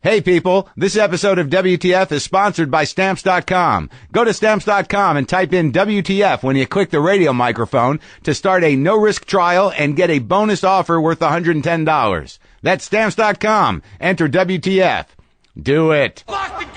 Hey people, this episode of WTF is sponsored by Stamps.com. Go to Stamps.com and type in WTF when you click the radio microphone to start a no-risk trial and get a bonus offer worth $110. That's Stamps.com. Enter WTF. Do it. Lock the gate!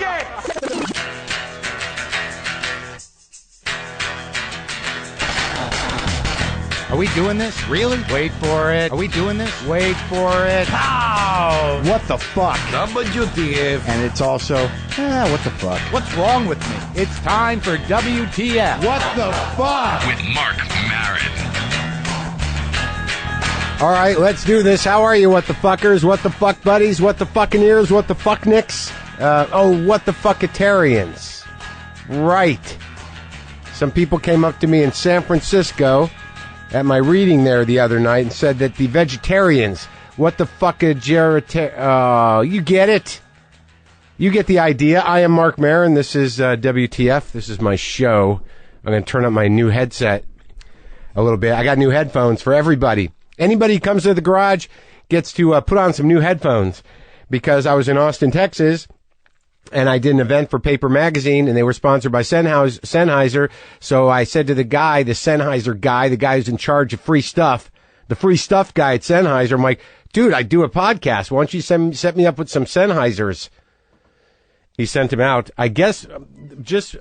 Are we doing this? Really? Wait for it. Are we doing this? Wait for it. How? What the fuck? WTF. And it's also, what the fuck? What's wrong with me? It's time for WTF. What the fuck? With Marc Maron. All right, let's do this. How are you, what the fuckers? What the fuck buddies? What the fucking ears? What the fuck nicks? What the fuckitarians? Right. Some people came up to me in San Francisco at my reading there the other night and said that the vegetarians, what the fuck you get it. You get the idea. I am Marc Maron. This is WTF. This is my show. I'm going to turn up my new headset a little bit. I got new headphones for everybody. Anybody who comes to the garage gets to put on some new headphones because I was in Austin, Texas, and I did an event for Paper Magazine, and they were sponsored by Sennheiser. So I said to the guy, the Sennheiser guy, the guy who's in charge of free stuff, the free stuff guy at Sennheiser, I'm like, dude, I do a podcast. Why don't you set me up with some Sennheisers? He sent him out. I guess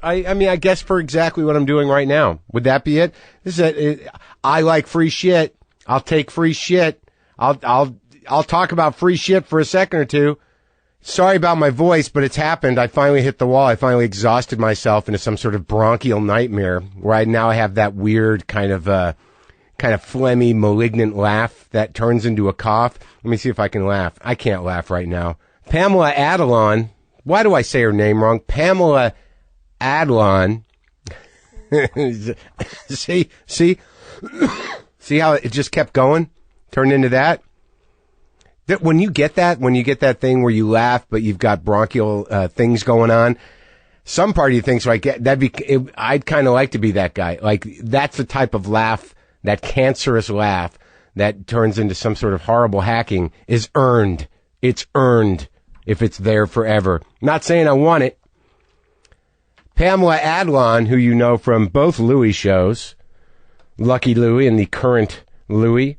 I guess for exactly what I'm doing right now. Would that be it? I like free shit. I'll take free shit. I'll talk about free shit for a second or two. Sorry about my voice, but it's happened. I finally hit the wall. I finally exhausted myself into some sort of bronchial nightmare where I now have that weird kind of phlegmy, malignant laugh that turns into a cough. Let me see if I can laugh. I can't laugh right now. Pamela Adlon. Why do I say her name wrong? Pamela Adlon. See how it just kept going? Turned into that? When you get that thing where you laugh, but you've got bronchial things going on, some part of you thinks like I'd kind of like to be that guy. Like that's the type of laugh, that cancerous laugh that turns into some sort of horrible hacking is earned. It's earned if it's there forever. Not saying I want it. Pamela Adlon, who you know from both Louis shows, Lucky Louie and the current Louie.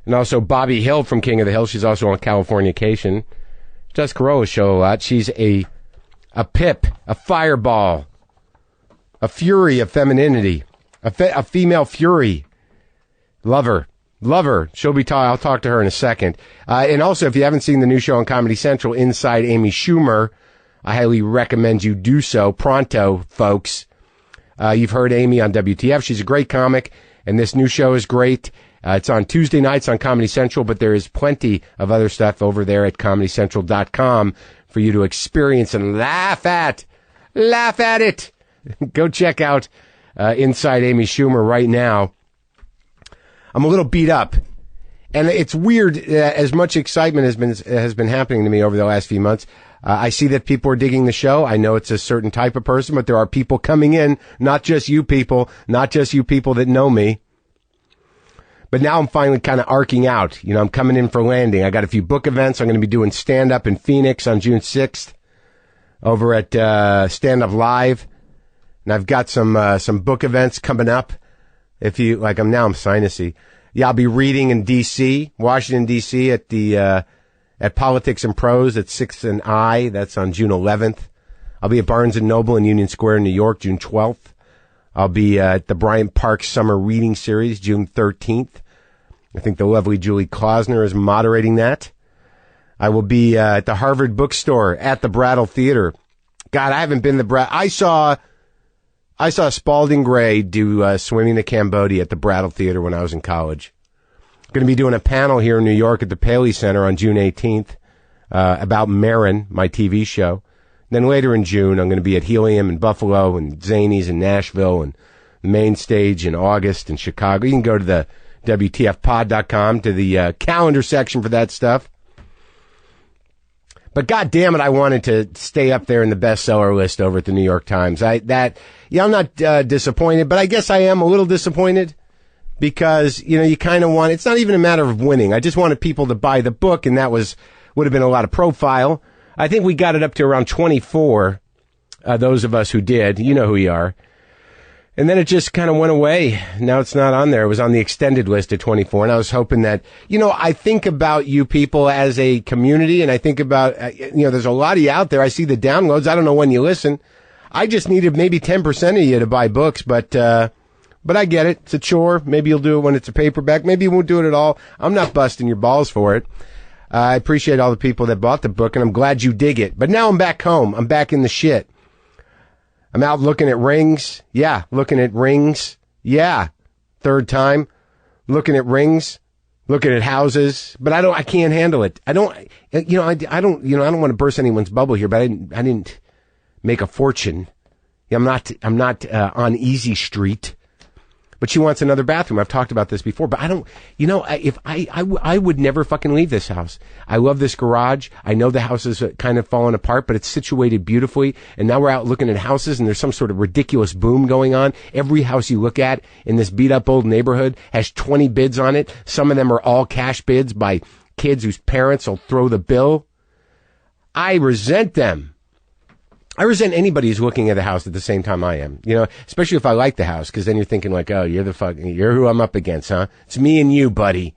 And also Bobby Hill from King of the Hill. She's also on Californication. Does Corolla's show a lot. She's a pip, a fireball, a fury of femininity, a female fury. Love her. I'll talk to her in a second. And also, if you haven't seen the new show on Comedy Central, Inside Amy Schumer, I highly recommend you do so. Pronto, folks. You've heard Amy on WTF. She's a great comic, and this new show is great. It's on Tuesday nights on Comedy Central, but there is plenty of other stuff over there at ComedyCentral.com for you to experience and laugh at. Laugh at it. Go check out Inside Amy Schumer right now. I'm a little beat up. And it's weird, as much excitement has been happening to me over the last few months. I see that people are digging the show. I know it's a certain type of person, but there are people coming in, not just you people that know me. But now I'm finally kind of arcing out. You know, I'm coming in for landing. I got a few book events. I'm going to be doing stand-up in Phoenix on June 6th over at Stand Up Live. And I've got some book events coming up. I'm sinusy. Yeah, I'll be reading in D.C., Washington, D.C. at Politics and Prose at 6th and I. That's on June 11th. I'll be at Barnes & Noble in Union Square, New York, June 12th. I'll be at the Bryant Park Summer Reading Series, June 13th. I think the lovely Julie Klausner is moderating that. I will be at the Harvard Bookstore at the Brattle Theater. God, I haven't been to the I saw Spalding Gray do Swimming to Cambodia at the Brattle Theater when I was in college. I'm going to be doing a panel here in New York at the Paley Center on June 18th about Maron, my TV show. Then later in June, I'm going to be at Helium in Buffalo and Zanies in Nashville and the main stage in August in Chicago. You can go to the WTFpod.com to the calendar section for that stuff. But God damn it, I wanted to stay up there in the bestseller list over at the New York Times. I'm not disappointed, but I guess I am a little disappointed because, you kind of want, it's not even a matter of winning. I just wanted people to buy the book, and that would have been a lot of profile. I think we got it up to around 24, those of us who did. You know who you are. And then it just kind of went away. Now it's not on there. It was on the extended list at 24. And I was hoping that, I think about you people as a community, and I think about, there's a lot of you out there. I see the downloads. I don't know when you listen. I just needed maybe 10% of you to buy books, but I get it. It's a chore. Maybe you'll do it when it's a paperback. Maybe you won't do it at all. I'm not busting your balls for it. I appreciate all the people that bought the book, and I'm glad you dig it. But now I'm back home. I'm back in the shit. I'm out looking at rings. Yeah, looking at rings. Yeah, third time. Looking at rings. Looking at houses. But I can't handle it. I don't want to burst anyone's bubble here, but I didn't make a fortune. I'm not on Easy Street. But she wants another bathroom. I've talked about this before, but I don't, if I would never fucking leave this house. I love this garage. I know the house is kind of falling apart, but it's situated beautifully. And now we're out looking at houses, and there's some sort of ridiculous boom going on. Every house you look at in this beat up old neighborhood has 20 bids on it. Some of them are all cash bids by kids whose parents will throw the bill. I resent them. I resent anybody who's looking at the house at the same time I am, especially if I like the house, because then you're thinking like, oh, you're who I'm up against, huh? It's me and you, buddy.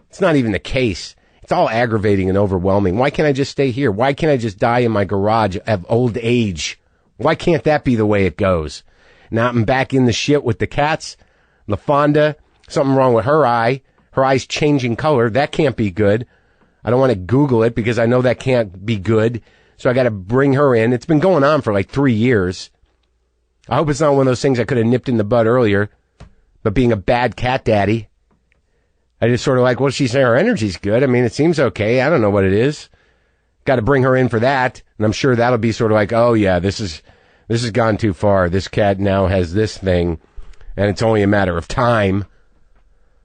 It's not even the case. It's all aggravating and overwhelming. Why can't I just stay here? Why can't I just die in my garage of old age? Why can't that be the way it goes? Now I'm back in the shit with the cats. LaFonda, something wrong with her eye. Her eye's changing color. That can't be good. I don't want to Google it because I know that can't be good. So I got to bring her in. It's been going on for like 3 years. I hope it's not one of those things I could have nipped in the bud earlier. But being a bad cat daddy, I just sort of like, well, she's saying her energy's good. I mean, it seems okay. I don't know what it is. Got to bring her in for that. And I'm sure that'll be sort of like, oh yeah, this has gone too far. This cat now has this thing. And it's only a matter of time.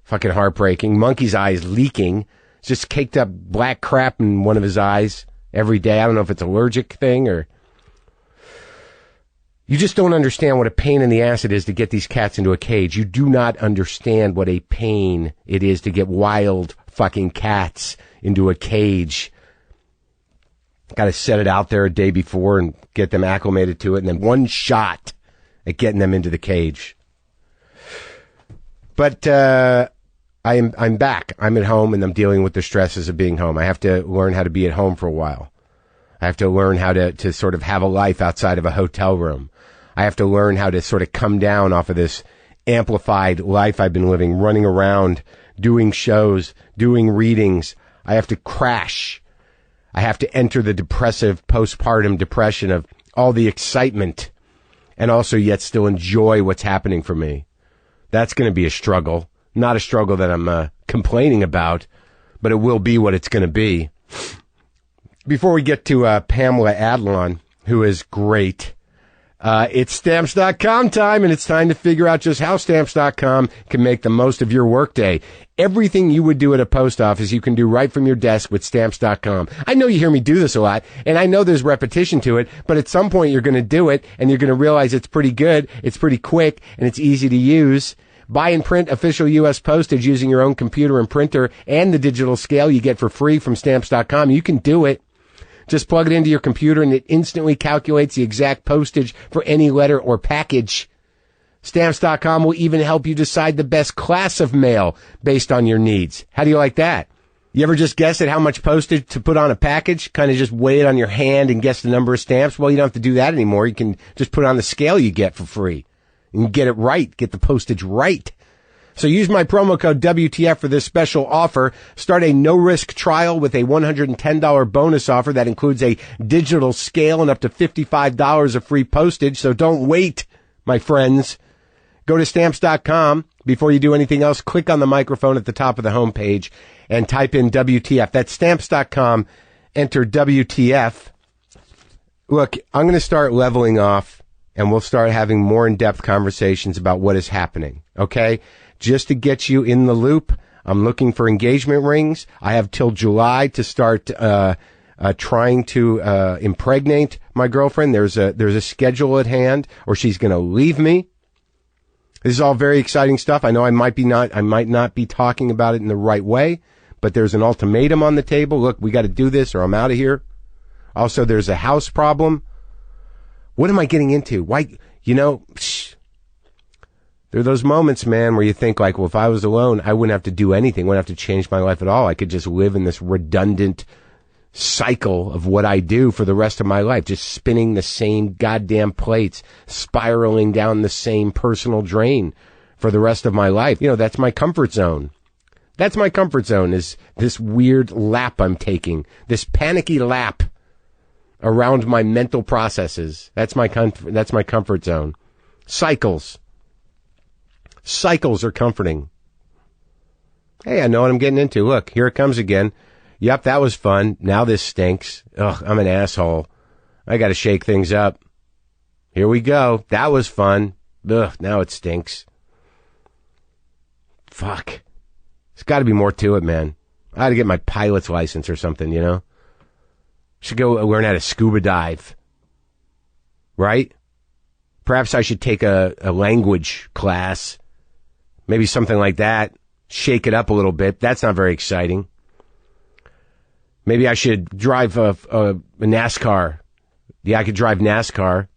Fucking heartbreaking. Monkey's eye is leaking. It's just caked up black crap in one of his eyes. Every day. I don't know if it's an allergic thing or... You just don't understand what a pain in the ass it is to get these cats into a cage. You do not understand what a pain it is to get wild fucking cats into a cage. Got to set it out there a day before and get them acclimated to it, and then one shot at getting them into the cage. But I'm back. I'm at home, and I'm dealing with the stresses of being home. I have to learn how to be at home for a while. I have to learn how to sort of have a life outside of a hotel room. I have to learn how to sort of come down off of this amplified life I've been living, running around, doing shows, doing readings. I have to crash. I have to enter the depressive postpartum depression of all the excitement and also yet still enjoy what's happening for me. That's going to be a struggle. Not a struggle that I'm complaining about, but it will be what it's going to be. Before we get to Pamela Adlon, who is great, it's Stamps.com time, and it's time to figure out just how Stamps.com can make the most of your workday. Everything you would do at a post office, you can do right from your desk with Stamps.com. I know you hear me do this a lot, and I know there's repetition to it, but at some point you're going to do it, and you're going to realize it's pretty good, it's pretty quick, and it's easy to use. Buy and print official U.S. postage using your own computer and printer and the digital scale you get for free from Stamps.com. You can do it. Just plug it into your computer and it instantly calculates the exact postage for any letter or package. Stamps.com will even help you decide the best class of mail based on your needs. How do you like that? You ever just guess at how much postage to put on a package? Kind of just weigh it on your hand and guess the number of stamps? Well, you don't have to do that anymore. You can just put it on the scale you get for free. And get it right. Get the postage right. So use my promo code WTF for this special offer. Start a no-risk trial with a $110 bonus offer that includes a digital scale and up to $55 of free postage. So don't wait, my friends. Go to Stamps.com. Before you do anything else, click on the microphone at the top of the homepage and type in WTF. That's Stamps.com. Enter WTF. Look, I'm going to start leveling off, and we'll start having more in-depth conversations about what is happening, okay? Just to get you in the loop, I'm looking for engagement rings. I have till July to start trying to impregnate my girlfriend. There's a schedule at hand, or she's going to leave me. This is all very exciting stuff. I know I might not be talking about it in the right way, but there's an ultimatum on the table. Look, we got to do this, or I'm out of here. Also, there's a house problem. What am I getting into? Why, there are those moments, man, where you think like, well, if I was alone, I wouldn't have to do anything. I wouldn't have to change my life at all. I could just live in this redundant cycle of what I do for the rest of my life, just spinning the same goddamn plates, spiraling down the same personal drain for the rest of my life. That's my comfort zone. That's my comfort zone, is this weird lap I'm taking, this panicky lap around my mental processes. That's my comfort zone. Cycles are comforting. Hey, I know what I'm getting into. Look, here it comes again. Yep, that was fun. Now this stinks. Ugh, I'm an asshole. I got to shake things up. Here we go. That was fun. Ugh, now it stinks. Fuck. There's got to be more to it, man. I got to get my pilot's license or something, Should go learn how to scuba dive. Right? Perhaps I should take a language class. Maybe something like that. Shake it up a little bit. That's not very exciting. Maybe I should drive a NASCAR. Yeah, I could drive NASCAR.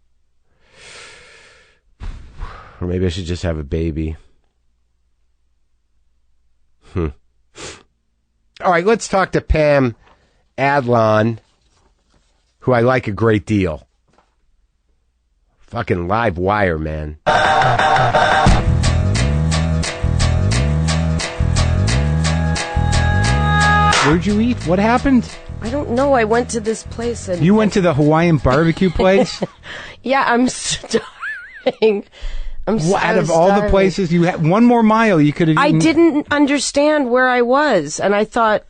Or maybe I should just have a baby. All right, let's talk to Pam Adlon, who I like a great deal. Fucking live wire, man. Where'd you eat? What happened? I don't know. I went to this place and... You went to the Hawaiian barbecue place? Yeah, I'm starving. Out of all the places, you had one more mile you could have eaten. I didn't understand where I was, and I thought...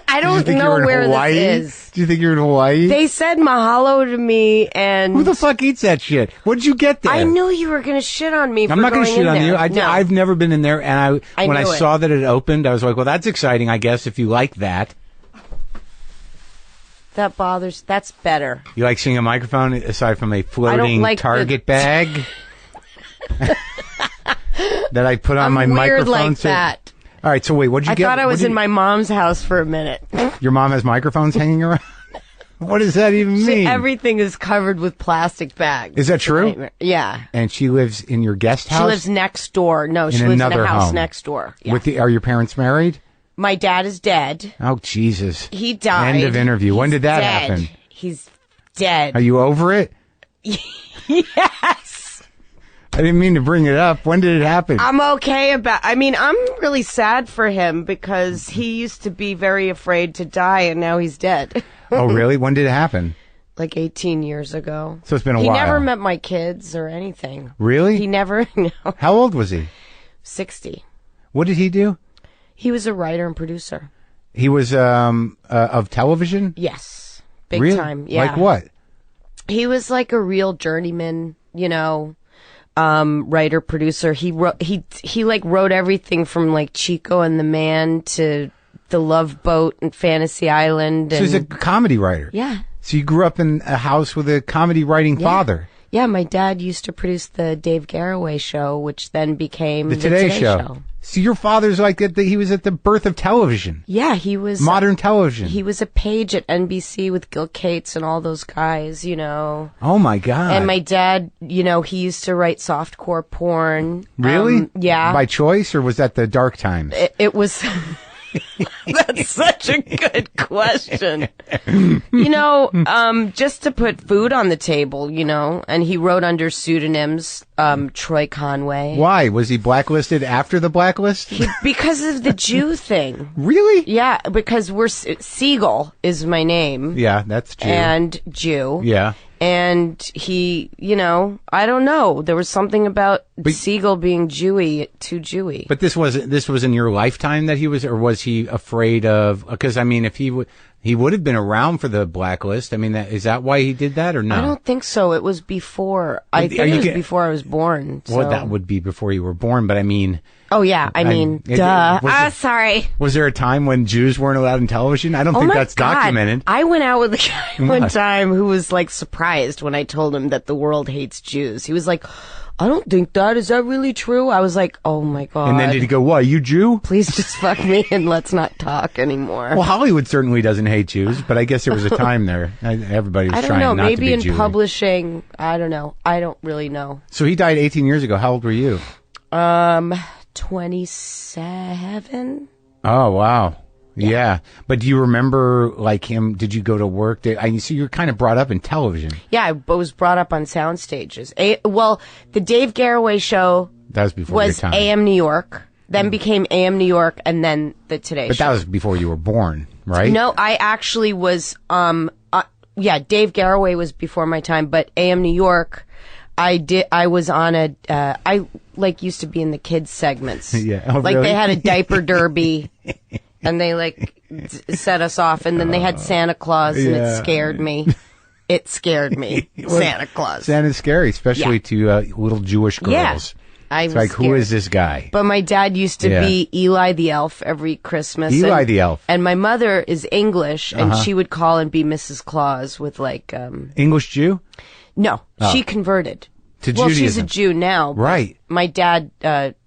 I don't know where Hawaii? this is. Do you think you're in Hawaii? They said mahalo to me, and... Who the fuck eats that shit? What did you get there? I knew you were going to shit on me. I'm not going to shit on you. I've never been in there, and when I saw that it opened, I was like, well, that's exciting, I guess, if you like that. That bothers... That's better. You like seeing a microphone aside from a floating Target bag? That I put on my microphone? Like that. All right, so wait, what'd you get? I thought I was in my mom's house for a minute. Your mom has microphones hanging around? What does that even mean? Everything is covered with plastic bags. Is that true? Yeah. And she lives in your guest house? She lives next door. No, she lives in a house next door. Yeah. Are your parents married? My dad is dead. Oh, Jesus. He died. End of interview. When did that happen? He's dead. Are you over it? Yes. I didn't mean to bring it up. When did it happen? I'm okay I'm really sad for him because he used to be very afraid to die and now he's dead. Oh, really? When did it happen? Like 18 years ago. So it's been a while. He never met my kids or anything. Really? He never, no. How old was he? 60. What did he do? He was a writer and producer. He was of television? Yes. Big time, yeah. Like what? He was like a real journeyman, writer, producer. He wrote everything from like Chico and the Man to The Love Boat and Fantasy Island. So he's a comedy writer. Yeah. So you grew up in a house with a comedy writing father. Yeah, my dad used to produce the Dave Garroway show, which then became the Today Show. So your father's like that. He was at the birth of television. Yeah, he was modern television. He was a page at NBC with Gil Cates and all those guys, Oh my God! And my dad, he used to write softcore porn. Really? Yeah. By choice, or was that the dark times? It was. That's such a good question. Just to put food on the table, and he wrote under pseudonyms, Troy Conway. Why? Was he blacklisted after the blacklist? Because of the Jew thing. Really? Yeah, because Siegel is my name. Yeah, that's Jew. And Jew. Yeah. And he, I don't know. There was something about Siegel being Jewy, too Jewy. But this was in your lifetime that he was, or was he afraid of? Because if he would have been around for the blacklist. Is that why he did that or no? I don't think so. It was before. I think it was before I was born. So. Well, that would be before you were born. But Oh yeah, duh. Sorry. Was there a time when Jews weren't allowed in television? I don't think that's documented. I went out with a guy one time who was like surprised when I told him that the world hates Jews. He was like, I don't think that. Is that really true? I was like, oh my God. And then did he go, what, you Jew? Please just fuck me and let's not talk anymore. Well, Hollywood certainly doesn't hate Jews, but I guess there was a time there. Everybody was I don't trying know. not Maybe to be in publishing, I don't know. I don't really know. So he died 18 years ago. How old were you? 27. Oh, wow. Yeah. But do you remember, like, him? Did you go to work? I see you're kind of brought up in television. Yeah, I was brought up on sound stages. Well, the Dave Garroway show That was before your was time. AM New York, then became AM New York, and then the Today But Show. that was before you were born, right? No, I actually was, Dave Garroway was before my time, but AM New York, I was on I used to be in the kids segments. Yeah. Oh, like really? they had a diaper derby and they set us off, and then they had Santa Claus, and Yeah. it scared me. It scared me. Santa Claus. Santa's scary, especially to little Jewish girls. Yeah. I It's was like, who scared. is this guy? But my dad used to Yeah. be Eli the Elf every Christmas. Eli and, the Elf. And my mother is English, and she would call and be Mrs. Claus with English Jew? No, she converted. To Well, she's a Judaism. Jew now. but Right. My dad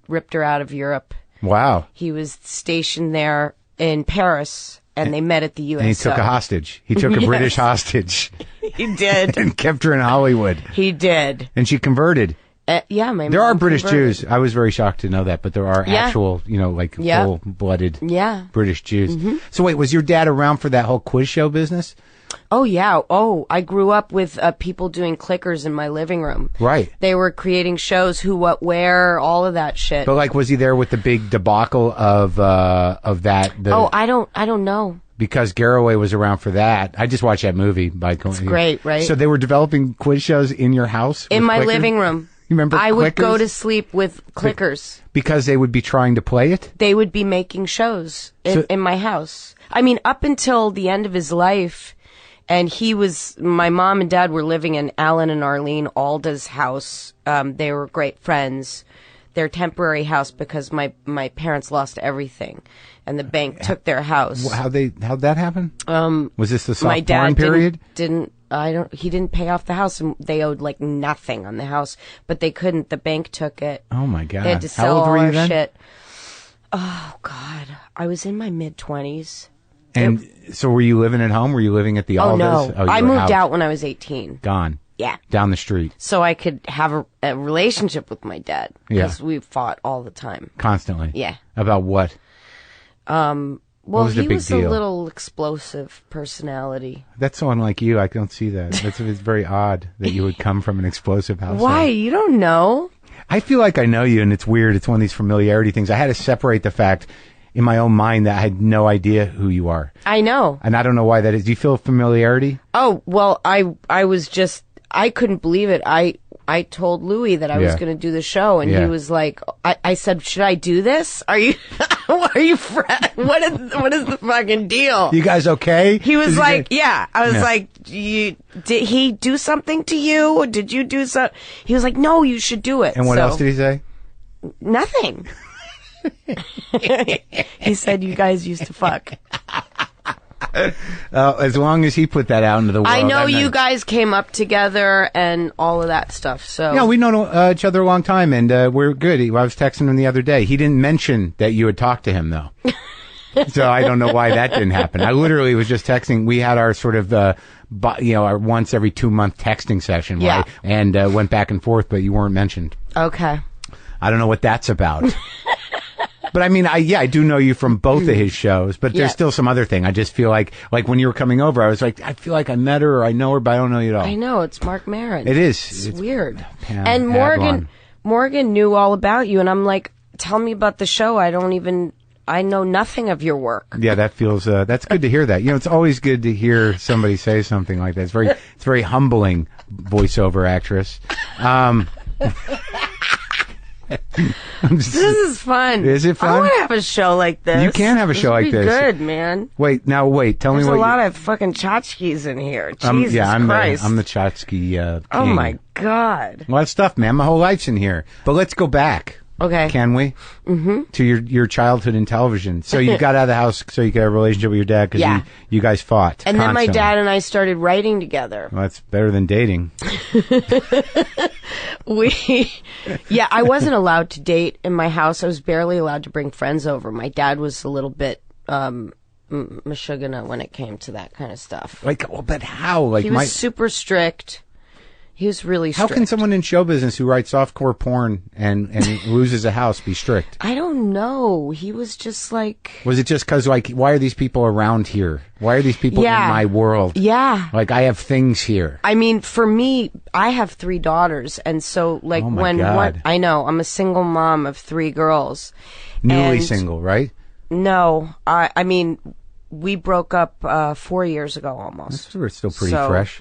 ripped her out of Europe. Wow. He was stationed there in Paris, and they met at the USO. And he took a hostage. He took a Yes. British hostage He did. and kept her in Hollywood. He did. And she converted. Yeah, my There are mom British converted. Jews. I was very shocked to know that, but there are Yeah. actual, Yeah. full-blooded Yeah. British Jews. So wait, was your dad around for that whole quiz show business? Oh, yeah. Oh, I grew up with people doing clickers in my living room. Right. They were creating shows, who, what, where, all of that shit. But like, was he there with the big debacle of that? I don't know. Because Garroway was around for that. I just watched that movie. It's great, right? So they were developing quiz shows in your house? In with my clickers? living room. You remember I would go clickers? to sleep with clickers. Because they would be trying to play it? They would be making shows in my house. I mean, up until the end of his life, and my mom and dad were living in Alan and Arlene Alda's house. They were great friends. Their temporary house, because my parents lost everything, and the bank took their house. How'd that happen? Was this the soft My dad porn period? he didn't pay off the house, and they owed like nothing on the house, but they couldn't. The bank took it. Oh my God. They had to How sell old all were you our then? shit. Oh God. I was in my mid-20s. And so were you living at home? Were you living at the Oh Aldas? no. You I were moved out when I was 18. Gone. Yeah. Down the street. So I could have a relationship with my dad, because we fought all the time. Constantly. Yeah. About what? Well, was the he big was deal? a little explosive personality. That's so unlike you. I don't see that. It's very odd that you would come from an explosive household. Why? You don't know. I feel like I know you, and it's weird. It's one of these familiarity things. I had to separate the fact in my own mind that I had no idea who you are. I know. And I don't know why that is. Do you feel familiarity? Oh, well, I was just, I couldn't believe it. I told Louis that I was Yeah. going to do the show, and Yeah. he was like, I said, should I do this? Are you what is the fucking deal? You guys okay? He was like, yeah. I was Yeah. like, did he do something to you? Or did you do something? He was like, no, you should do it. And what So, else did he say? Nothing. He said you guys used to fuck. As long as he put that out into the world. I know that you meant- guys came up together and all of that stuff. So Yeah, we've known each other a long time, and we're good. I was texting him the other day. He didn't mention that you had talked to him, though. So I don't know why that didn't happen. I literally was just texting. We had our sort of, our once every 2 month texting session, Yeah. right? And went back and forth, but you weren't mentioned. Okay. I don't know what that's about. But I mean, I do know you from both of his shows, but there's Yeah. still some other thing. I just feel like when you were coming over, I was like, I feel like I met her or I know her, but I don't know you at all. I know, it's Marc Maron. It is. It's weird. Pam And Adlon. Morgan knew all about you, and I'm like, tell me about the show. I know nothing of your work. Yeah, that feels, that's good to hear that. It's always good to hear somebody say something like that. It's very humbling, voiceover actress. This is fun. Is it fun? I want to have a show like this. You can have a show would like be this. Good, man. Wait, tell There's me a what lot of fucking tchotchkes in here. Jesus I'm Christ. the Chotsky, oh king. my God. A lot of stuff, man. My whole life's in here. But let's go back. Okay. Can we? Mm-hmm. To your childhood in television. So you got out of the house so you could have a relationship with your dad because you guys fought. And constantly. then my dad and I started writing together. Well, that's better than dating. I wasn't allowed to date in my house. I was barely allowed to bring friends over. My dad was a little bit mashugana when it came to that kind of stuff. Like, but how? Like, he was super strict. He was really strict. How can someone in show business who writes softcore porn and loses a house be strict? I don't know. He was just like... Was it just because, like, why are these people around here? Why are these people in my world? Yeah. Like, I have things here. I mean, for me, I have 3 daughters. And so, like, God. I know, I'm a single mom of 3 girls. Newly single, right? No. I mean, we broke up 4 years ago almost. It's still pretty fresh.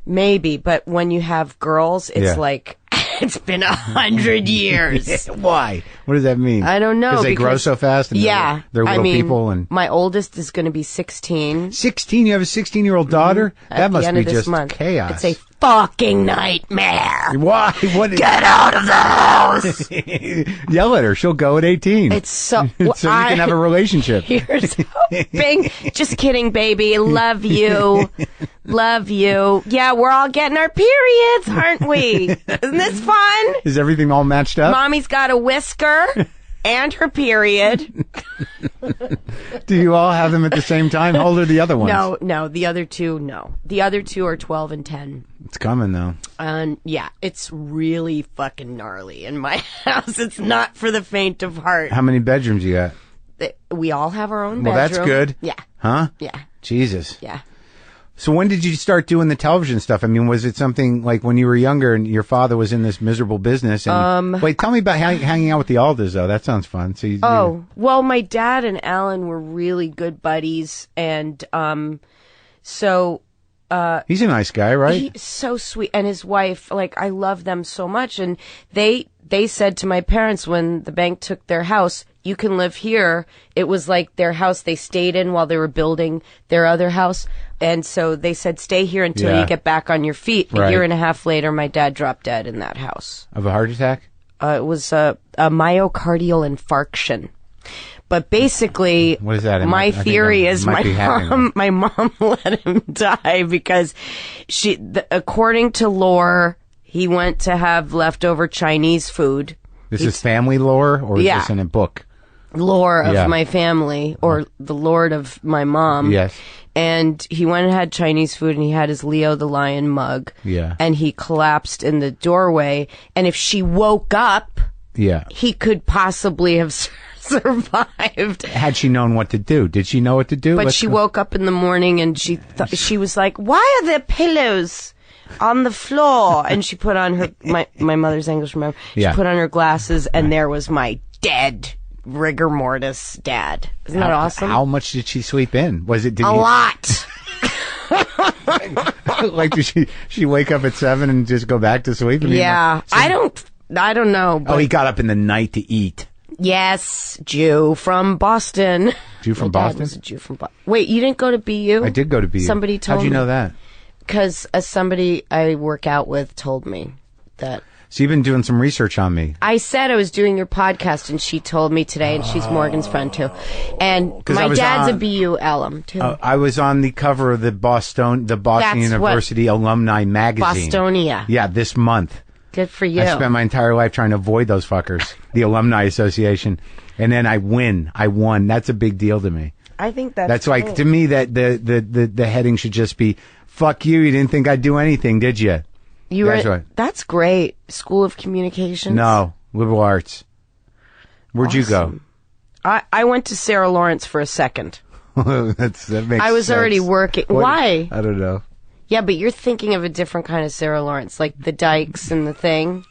Maybe, but when you have girls, it's like, it's been 100 years. Why? What does that mean? I don't know. Because they grow so fast and they're little people. And my oldest is going to be 16. 16? You have a 16-year-old daughter? At That must the end be of this just month. chaos. It's a fucking nightmare. Why? Get out of the house. Yell at her. She'll go at 18. It's so... so you can have a relationship. Here's hoping. Just kidding, baby. Love you. Love you. Yeah, we're all getting our periods, aren't we? Isn't this fun? Is everything all matched up? Mommy's got a whisker and her period. Do you all have them at the same time? How old are the other ones? No. The other 2, no. The other 2 are 12 and 10. It's coming, though. Yeah, it's really fucking gnarly in my house. It's not for the faint of heart. How many bedrooms you got? We all have our own bedroom. Well, that's good. Yeah. Huh? Yeah. Jesus. Yeah. So when did you start doing the television stuff? I mean, was it something like when you were younger and your father was in this miserable business? And, wait, tell me about hanging out with the Aldas, though. That sounds fun. So well, my dad and Alan were really good buddies, and so... he's a nice guy, right? He's so sweet. And his wife, like, I love them so much. And they said to my parents when the bank took their house, you can live here. It was like their house they stayed in while they were building their other house. And so they said, stay here until you get back on your feet. A year and a half later, my dad dropped dead in that house. Of a heart attack? It was a myocardial infarction. But basically, what is that? My theory is my mom let him die because according to lore, he went to have leftover Chinese food. This is family lore, or is this in a book? Lore of my family, or the lord of my mom. Yes. And he went and had Chinese food, and he had his Leo the Lion mug. Yeah. And he collapsed in the doorway. And if she woke up, he could possibly have survived. Had she known what to do? Did she know what to do? But she woke up in the morning, and she was like, "Why are there pillows on the floor?" And she put on her my mother's English, remember? She put on her glasses, and there was my dead rigor mortis dad. Isn't that awesome? How much did she sleep in? Was it a lot? Like, did she wake up at 7 and just go back to sleep? I don't know. But he got up in the night to eat. Yes, Jew from Boston. Jew from Boston? Was a Jew from Boston. Wait, you didn't go to BU? I did go to BU. Somebody told me. How'd you know that? Because somebody I work out with told me that. So you've been doing some research on me. I said I was doing your podcast, and she told me today, and she's Morgan's friend, too. And my dad's a BU alum, too. I was on the cover of the Boston University Alumni Magazine. Bostonia. Yeah, this month. Good for you. I spent my entire life trying to avoid those fuckers, the Alumni Association. And then I won. That's a big deal to me. I think that's like, cool. to me, that the heading should just be, fuck you, you didn't think I'd do anything, did you? That's great. School of Communications? No, liberal arts. Where'd you go? I went to Sarah Lawrence for a second. That makes I was sense. already working. Why? I don't know. Yeah, but you're thinking of a different kind of Sarah Lawrence, like the Dykes and the thing.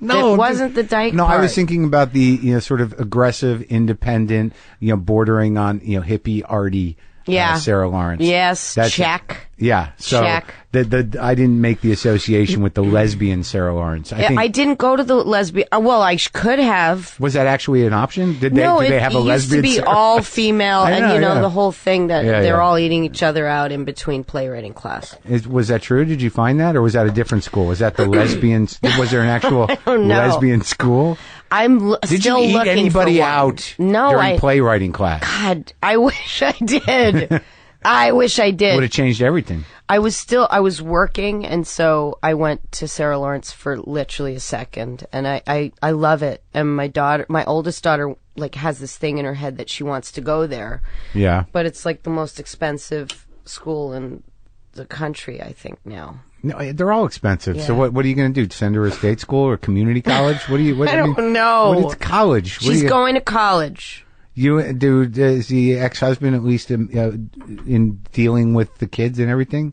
No, it wasn't the Dyke No, part. I was thinking about the sort of aggressive, independent, bordering on hippie, arty Sarah Lawrence. Yes, check. Yeah, so check. I didn't make the association with the lesbian Sarah Lawrence. I didn't go to the lesbian. Well, I could have. Was that actually an option? Did No, they have a lesbian? It used to be Sarah? all female, and the whole thing that they're all eating each other out in between playwriting class. Was that true? Did you find that, or was that a different school? Was that the lesbian? Was there an actual lesbian school? Did you eat looking anybody for one. out No, during playwriting class? God, I wish I did. I wish I did. Would have changed everything. I was working, and so I went to Sarah Lawrence for literally a second, and I love it. And my oldest daughter, like, has this thing in her head that she wants to go there. Yeah. But it's like the most expensive school in the country, I think, now. No, they're all expensive. Yeah. So what are you going to do? Send her to state school or community college? What do you? I don't know. What is college? She's going to college. Is the ex-husband at least in dealing with the kids and everything?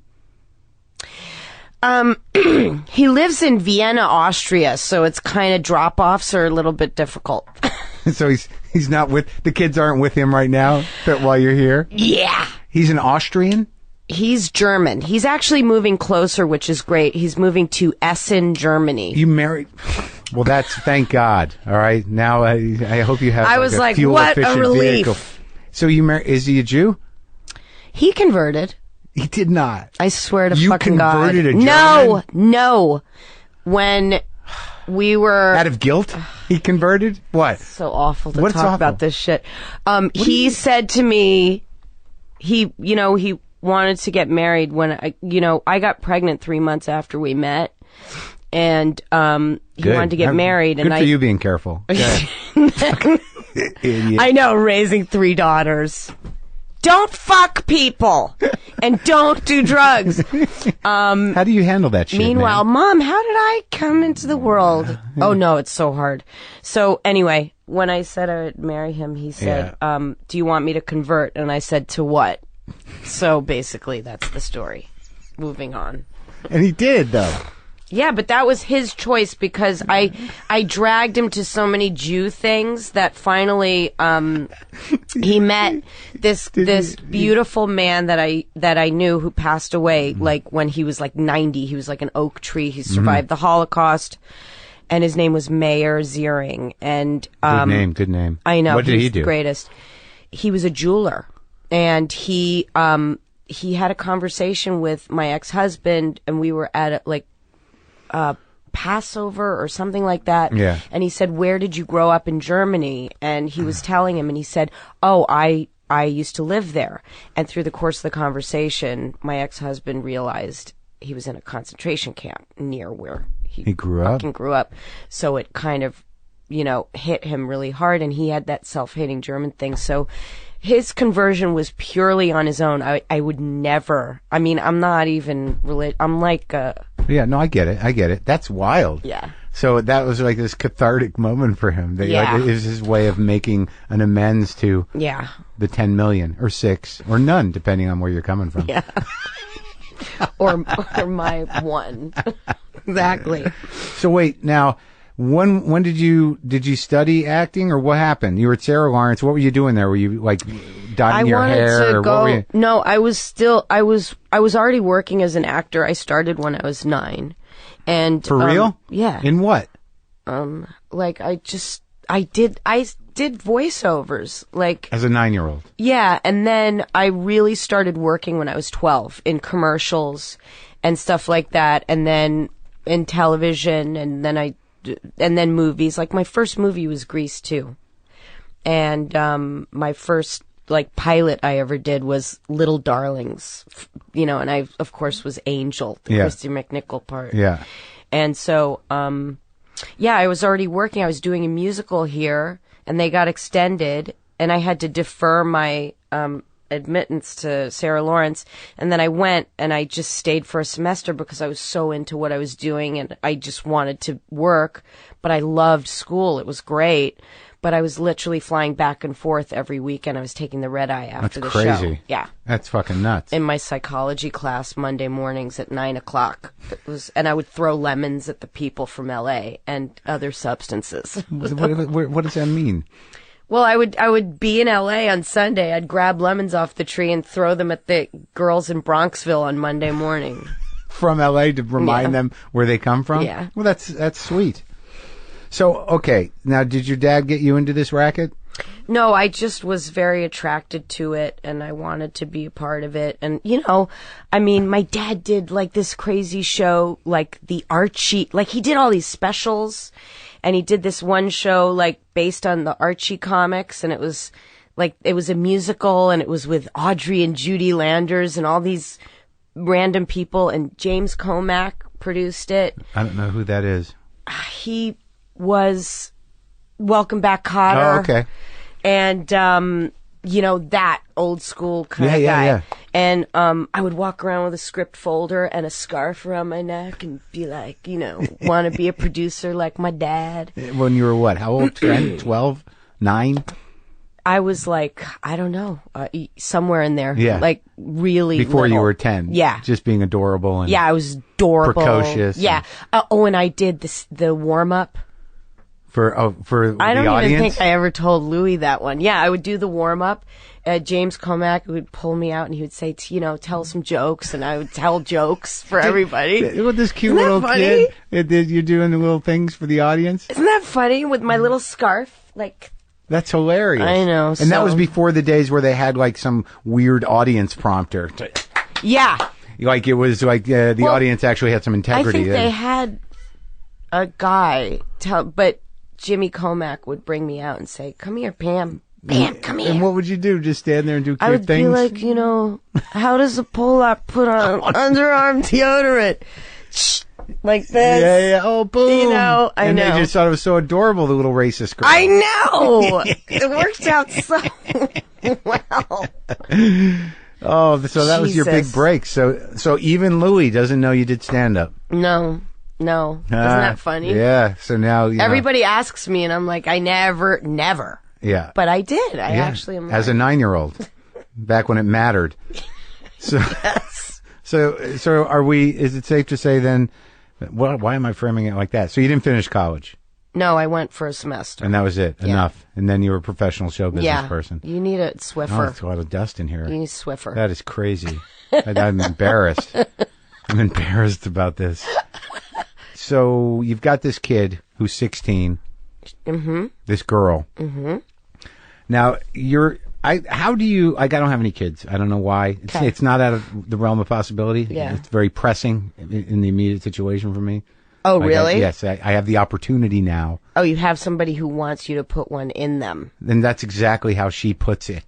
He lives in Vienna, Austria, so it's kind of drop-offs are a little bit difficult. So he's not with the kids. Aren't with him right now. While you're here, yeah. He's an Austrian. He's German. He's actually moving closer, which is great. He's moving to Essen, Germany. You married? Well, thank God. All right. Now I hope you have. I was like, what a relief. Vehicle. So is he a Jew? He converted. He did not. I swear to you fucking God. You converted a German? No. When we were out of guilt, he converted. What? So awful to talk about this shit. He said to me, he wanted to get married when I got pregnant 3 months after we met, and he wanted to get married. Good and for you being careful. I know, raising 3 daughters. Don't fuck people and don't do drugs. How do you handle that shit? Meanwhile, man? Mom, how did I come into the world? Yeah. Oh no, it's so hard. So anyway, when I said I would marry him, he said, do you want me to convert? And I said, to what? So basically, that's the story. Moving on. And he did, though. Yeah, but that was his choice because I dragged him to so many Jew things that finally he met this beautiful man that I knew who passed away like when he was like 90. He was like an oak tree. He survived the Holocaust, and his name was Meir Ziering. And good name. I know. What did he do? The greatest. He was a jeweler, and he had a conversation with my ex-husband, and we were at Passover or something like that. Yeah. And he said, where did you grow up in Germany? And he was telling him, and he said, oh, I used to live there. And through the course of the conversation, my ex-husband realized he was in a concentration camp near where he grew up. So it kind of, hit him really hard, and he had that self-hating German thing. So his conversion was purely on his own. I would never, I'm not even I'm like yeah, no, I get it. That's wild. Yeah. So that was like this cathartic moment for him. Yeah. It was his way of making an amends to the 10 million or 6 or none, depending on where you're coming from. Yeah. or my one. Exactly. So wait, now, when did you study acting, or what happened? You were at Sarah Lawrence. What were you doing there? Were you like dyeing your hair? What were you? No, I was already working as an actor. I started when I was 9. And for real? Yeah. In what? I did voiceovers, like as a 9-year-old. Yeah, and then I really started working when I was 12 in commercials and stuff like that, and then in television, and then movies. Like my first movie was Grease 2. And my first pilot I ever did was Little Darlings, and I of course was Angel, the Christy McNichol part. Yeah. And so I was already working. I was doing a musical here, and they got extended, and I had to defer my admittance to Sarah Lawrence, and then I went and I just stayed for a semester because I was so into what I was doing, and I just wanted to work, but I loved school. It was great, but I was literally flying back and forth every weekend. I was taking the red eye after the show. That's crazy. Yeah. That's fucking nuts. In my psychology class Monday mornings at 9:00. And I would throw lemons at the people from LA and other substances. What does that mean? Well, I would be in LA on Sunday. I'd grab lemons off the tree and throw them at the girls in Bronxville on Monday morning. from LA to remind them where they come from? Yeah. Well, that's sweet. So, okay. Now, did your dad get you into this racket? No, I just was very attracted to it, and I wanted to be a part of it. And, I mean, my dad did, like, this crazy show, like, the Archie, like, he did all these specials, and he did this one show, like, based on the Archie comics, and it was a musical, and it was with Audrey and Judy Landers and all these random people, and James Comack produced it. I don't know who that is. He was Welcome Back, Kotter. Oh, okay. And, that old school kind of guy. Yeah. And I would walk around with a script folder and a scarf around my neck and be like, want to be a producer like my dad. When you were what? How old? 10, 12, 9? I was like, I don't know, somewhere in there. Yeah. Like really Before little. you were 10. Yeah. Just being adorable. And I was adorable. Precocious. Yeah. And I did the warm-up. For the I don't audience? even think I ever told Louis that one. Yeah, I would do the warm-up. James Comack would pull me out and he would say, tell some jokes, and I would tell jokes for everybody. With this cute Isn't that little funny? kid, you're doing the little things for the audience? Isn't that funny with my little scarf? Like, that's hilarious. I know. And that was before the days where they had like some weird audience prompter. Yeah. Like it was like the audience actually had some integrity. I think they had a guy but Jimmy Comack would bring me out and say, "Come here, Pam. Pam, come here." And what would you do? Just stand there and do cute I would things? be like, how does a Polak put on underarm deodorant? Like this. Yeah. Oh, boom. I know. They just thought it was so adorable, the little racist girl. I know. It worked out so well. Oh, so that was your big Jesus. break. So even Louis doesn't know you did stand-up. No. Isn't that funny? Yeah. So now everybody asks me, and I'm like, I never. Yeah. But I did. I actually am. As a 9-year-old, back when it mattered. So, Yes. so are we? Is it safe to say then? Why am I framing it like that? So you didn't finish college, No, I went for a semester. and that was it. Enough. And then you were a professional show business person. You need a Oh, Swiffer. there's a lot of dust in here. You need a Swiffer. That is crazy. I'm embarrassed. I'm embarrassed about this. So you've got this kid who's 16. Mm-hmm. This girl. Mm-hmm. Now how do you? I don't have any kids. I don't know why. It's not out of the realm of possibility. Yeah. It's very pressing in the immediate situation for me. Oh, really? Yes, I have the opportunity now. Oh, you have somebody who wants you to put one in them. And that's exactly how she puts it.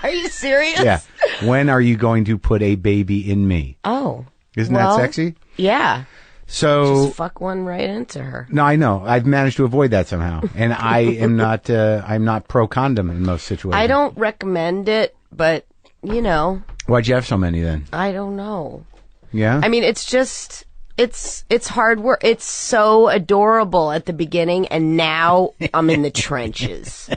Are you serious? Yeah. When are you going to put a baby in me? Oh. Isn't that sexy? Yeah. So Just fuck one right into her. no, I know. I've managed to avoid that somehow, and I am not. I'm not pro condom in most situations. I don't recommend it, but Why'd you have so many then? I don't know. Yeah. I mean, it's just it's hard work. It's so adorable at the beginning, and now I'm in the trenches.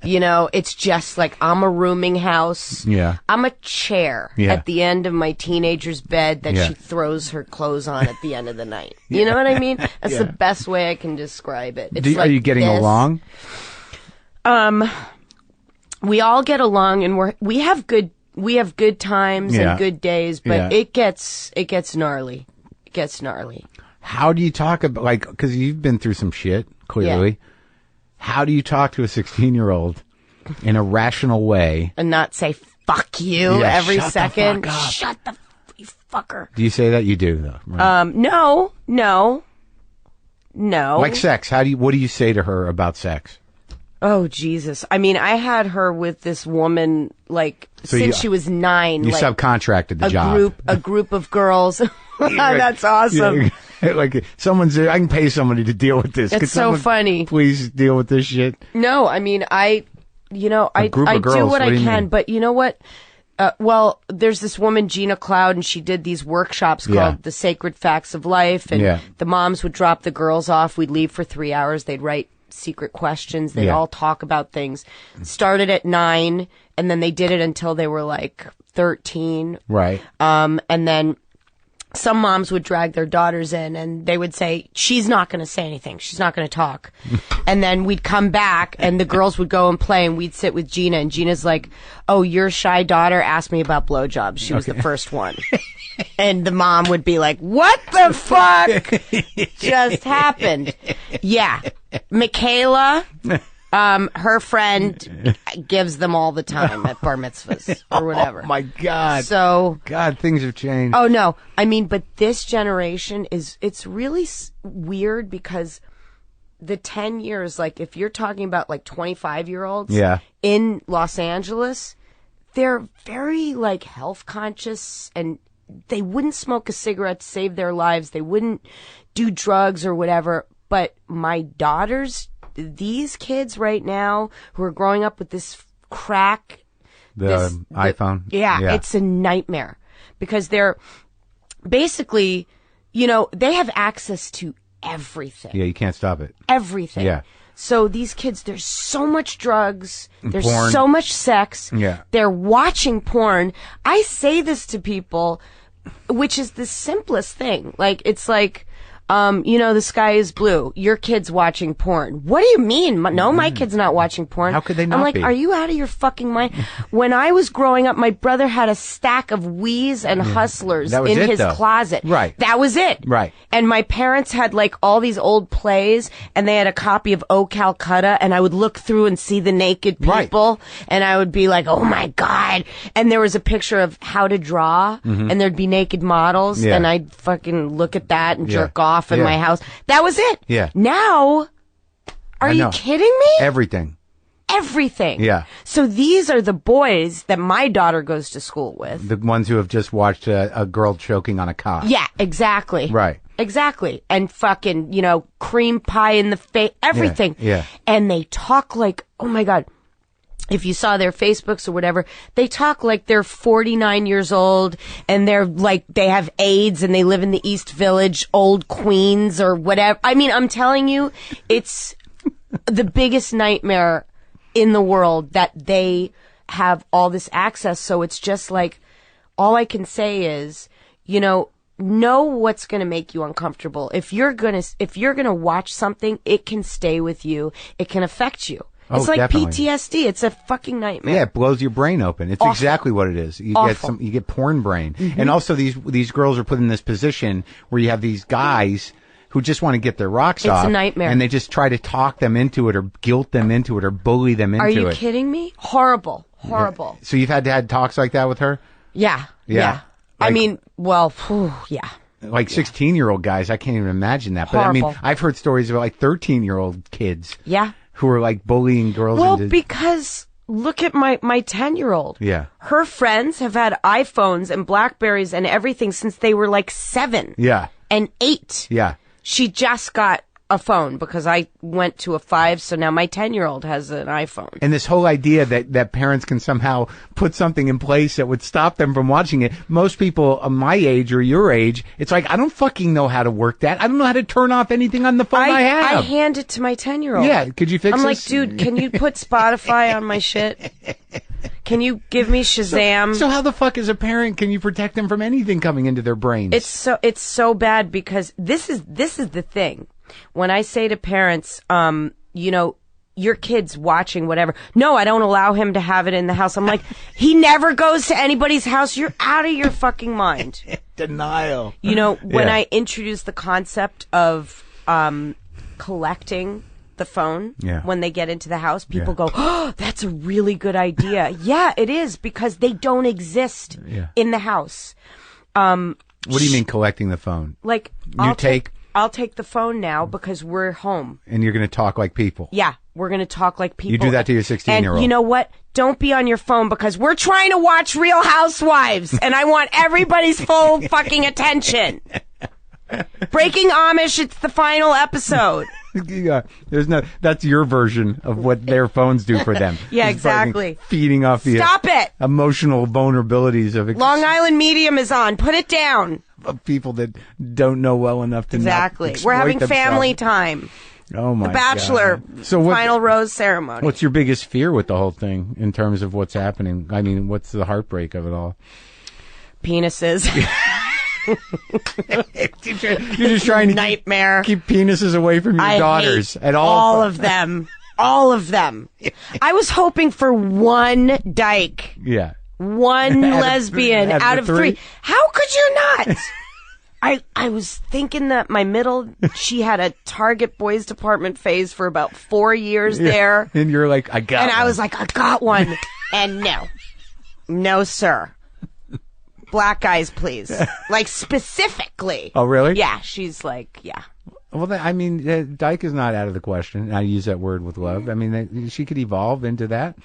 It's just like I'm a rooming house. Yeah. I'm a chair at the end of my teenager's bed that she throws her clothes on at the end of the night. You know what I mean? That's the best way I can describe it. It's Are you getting along? We all get along, and we have good times and good days, but it gets gnarly. It gets gnarly. How do you talk about because you've been through some shit clearly? Yeah. How do you talk to a 16-year-old in a rational way And not say "fuck you" every shut second. The fuck up. Shut the you fucker. Do you say that? You do though. Right? No. Like sex. What do you say to her about sex? Oh Jesus! I mean, I had her with this woman since she was 9. You subcontracted the job. A group of girls. That's awesome. Yeah, like I can pay somebody to deal with this. It's Could so someone funny. Please deal with this shit. No, I mean, I do what I can, but you know what? There's this woman, Gina Cloud, and she did these workshops called The Sacred Facts of Life, and the moms would drop the girls off. We'd leave for 3 hours. They'd write secret questions. They'd all talk about things. Started at 9, and then they did it until they were 13. Right. And then some moms would drag their daughters in and they would say, she's not going to say anything. She's not going to talk. And then we'd come back and the girls would go and play and we'd sit with Gina and Gina's like, oh, your shy daughter asked me about blowjobs. She was the first one. And the mom would be like, what the fuck just happened? Yeah. Michaela, her friend gives them all the time at bar mitzvahs or whatever. Oh my God. So. God, things have changed. Oh no. I mean, but this generation it's really weird because the 10 years, like if you're talking about like 25-year-olds in Los Angeles, they're very like health conscious and they wouldn't smoke a cigarette to save their lives. They wouldn't do drugs or whatever. But my these kids right now who are growing up with this crack, iPhone. Yeah, it's a nightmare because they're basically, they have access to everything. Yeah, you can't stop it. Everything. Yeah. So these kids, there's so much drugs, there's porn. so much sex, Yeah. They're watching porn. I say this to people, which is the simplest thing. Like, it's like, the sky is blue. Your kid's watching porn. What do you mean? No, my kid's not watching porn. How could they not I'm like, be? are you out of your fucking mind? When I was growing up, my brother had a stack of Wheeze and Hustlers That was in it, his though. closet. Right. That was it. Right. And my parents had like all these old plays and they had a copy of Oh Calcutta and I would look through and see the naked people and I would be like, oh my God. And there was a picture of how to draw and there'd be naked models and I'd fucking look at that and jerk off in my house. That was it. Yeah. Now, are you kidding me? Everything. Everything. Yeah. So these are the boys that my daughter goes to school with. The ones who have just watched a girl choking on a cop. Yeah, exactly. Right. Exactly. And fucking, cream pie in the face, everything. Yeah. And they talk like, oh my God. If you saw their Facebooks or whatever, they talk like they're 49 years old and they're like, they have AIDS and they live in the East Village, old Queens or whatever. I mean, I'm telling you, it's the biggest nightmare in the world that they have all this access. So it's just like, all I can say is, know what's going to make you uncomfortable. If you're going to watch something, it can stay with you. It can affect you. It's like definitely. PTSD. It's a fucking nightmare. Yeah, it blows your brain open. It's exactly what it is. You get porn brain. And also these girls are put in this position where you have these guys who just want to get their rocks off. It's a nightmare. And they just try to talk them into it or guilt them into it or bully them into it. Are you kidding me? Horrible. Horrible. So you've had talks like that with her? Yeah. Yeah. I mean, well, yeah. Like 16-year-old guys, I can't even imagine that. But Horrible. I mean, I've heard stories about like 13-year-old kids. Yeah. Who are like bullying girls Well, into... because look at my 10-year-old. Yeah. Her friends have had iPhones and Blackberries and everything since they were like 7. Yeah. And 8. Yeah. She just got a phone because I went to a 5, so now my 10-year-old has an iPhone. And this whole idea that parents can somehow put something in place that would stop them from watching it. Most people of my age or your age, it's like, I don't fucking know how to work that. I don't know how to turn off anything on the phone I have. I hand it to my 10-year-old. Yeah, could you fix I'm this? like, dude, can you put Spotify on my shit? Can you give me Shazam? So how the fuck as a parent can you protect them from anything coming into their brains? It's so bad because this is the thing. When I say to parents, your kid's watching whatever. No, I don't allow him to have it in the house. I'm like, he never goes to anybody's house. You're out of your fucking mind. Denial. When I introduced the concept of collecting the phone when they get into the house, people go, oh, that's a really good idea. Yeah, it is because they don't exist in the house. What do you mean collecting the phone? Like, I'll take the phone now because we're home. And you're going to talk like people. Yeah, we're going to talk like people. You do that to your 16-year-old. And you know what? Don't be on your phone because we're trying to watch Real Housewives and I want everybody's full fucking attention. Breaking Amish, it's the final episode. Yeah, that's your version of what their phones do for them. Yeah, It's exactly. Feeding off the Stop it. Emotional vulnerabilities of Long Island Medium is on. Put it down. Of people that don't know well enough to Exactly. not We're having themselves. family time. Oh my The Bachelor God. So final rose ceremony. What's your biggest fear with the whole thing in terms of what's happening? I mean, what's the heartbreak of it all? Penises. You're just trying to nightmare. Keep penises away from your daughters hate at all of them. All of them. I was hoping for one dyke. Yeah. One lesbian out of three. How could you not? I was thinking that my middle, she had a Target boys department phase for about 4 years there. And you're like, I got one. And I was like, I got one. And no. No, sir. Black guys, please. Like, specifically. Oh, really? Yeah, she's like, yeah. Well, I mean, dyke is not out of the question. I use that word with love. I mean, she could evolve into that.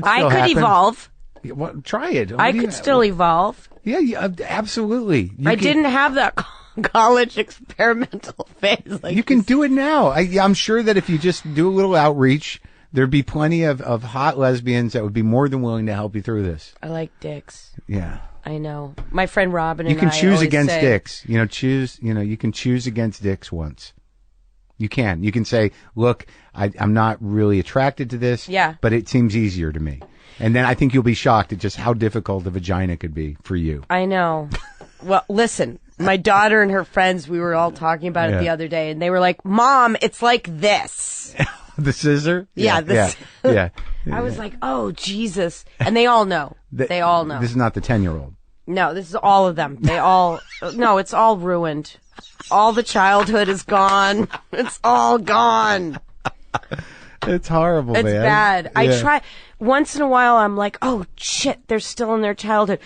I could evolve. Well, try it. I could still evolve. Yeah, absolutely. I didn't have that college experimental phase. Like you can do it now. I'm sure that if you just do a little outreach, there'd be plenty of hot lesbians that would be more than willing to help you through this. I like dicks. Yeah. I know. My friend Robin and you can I choose always against say, dicks. You can choose against dicks once. You can. You can say, look, I'm not really attracted to this, but it seems easier to me. And then I think you'll be shocked at just how difficult a vagina could be for you. I know. Well, listen, my daughter and her friends, we were all talking about it the other day, and they were like, Mom, it's like this. The scissor? Yeah. Yeah. I was like, oh, Jesus. And they all know. They all know. This is not the 10-year-old. No, this is all of them. No, it's all ruined. All the childhood is gone. It's all gone. It's horrible, man. It's bad. I try. Once in a while, I'm like, oh, shit, they're still in their childhood.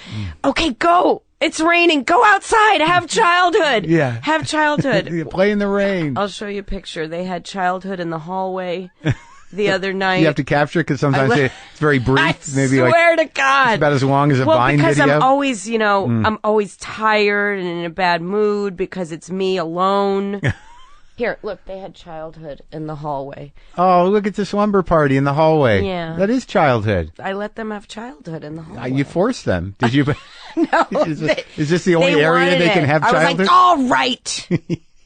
Okay, go. It's raining. Go outside. Have childhood. Yeah. Have childhood. Play in the rain. I'll show you a picture. They had childhood in the hallway the other night. You have to capture it because sometimes it's very brief. I maybe swear to God. It's about as long as a Vine because video. I'm always, I'm always tired and in a bad mood because it's me alone. Here, look, they had childhood in the hallway. Oh, look at the slumber party in the hallway. Yeah. That is childhood. I let them have childhood in the hallway. You forced them. Did you? No. Is this the only area they can have childhood? I was like, all right.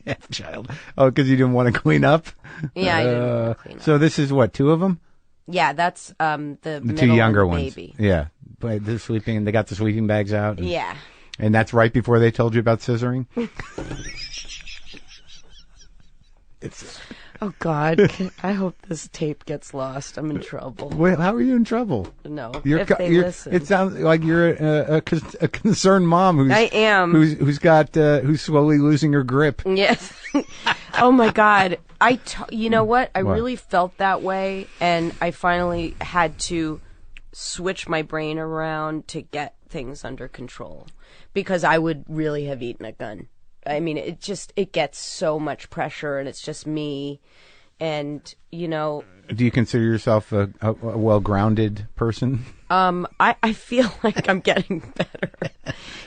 Have child. Oh, because you didn't want to clean up? Yeah, I didn't want to clean up. So this is what, 2 of them? Yeah, that's the middle 2 younger and the ones. baby. Yeah. But they're sleeping. They got the sleeping bags out. Yeah. And that's right before they told you about scissoring? Oh, God. I hope this tape gets lost. I'm in trouble. Well, how are you in trouble? No, if they listen. It sounds like you're a concerned mom who's I am. who's slowly losing her grip. Yes. Oh, my God. You know what? I really felt that way, and I finally had to switch my brain around to get things under control because I would really have eaten a gun. I mean, it gets so much pressure, and it's just me. And, Do you consider yourself a well-grounded person? I feel like I'm getting better.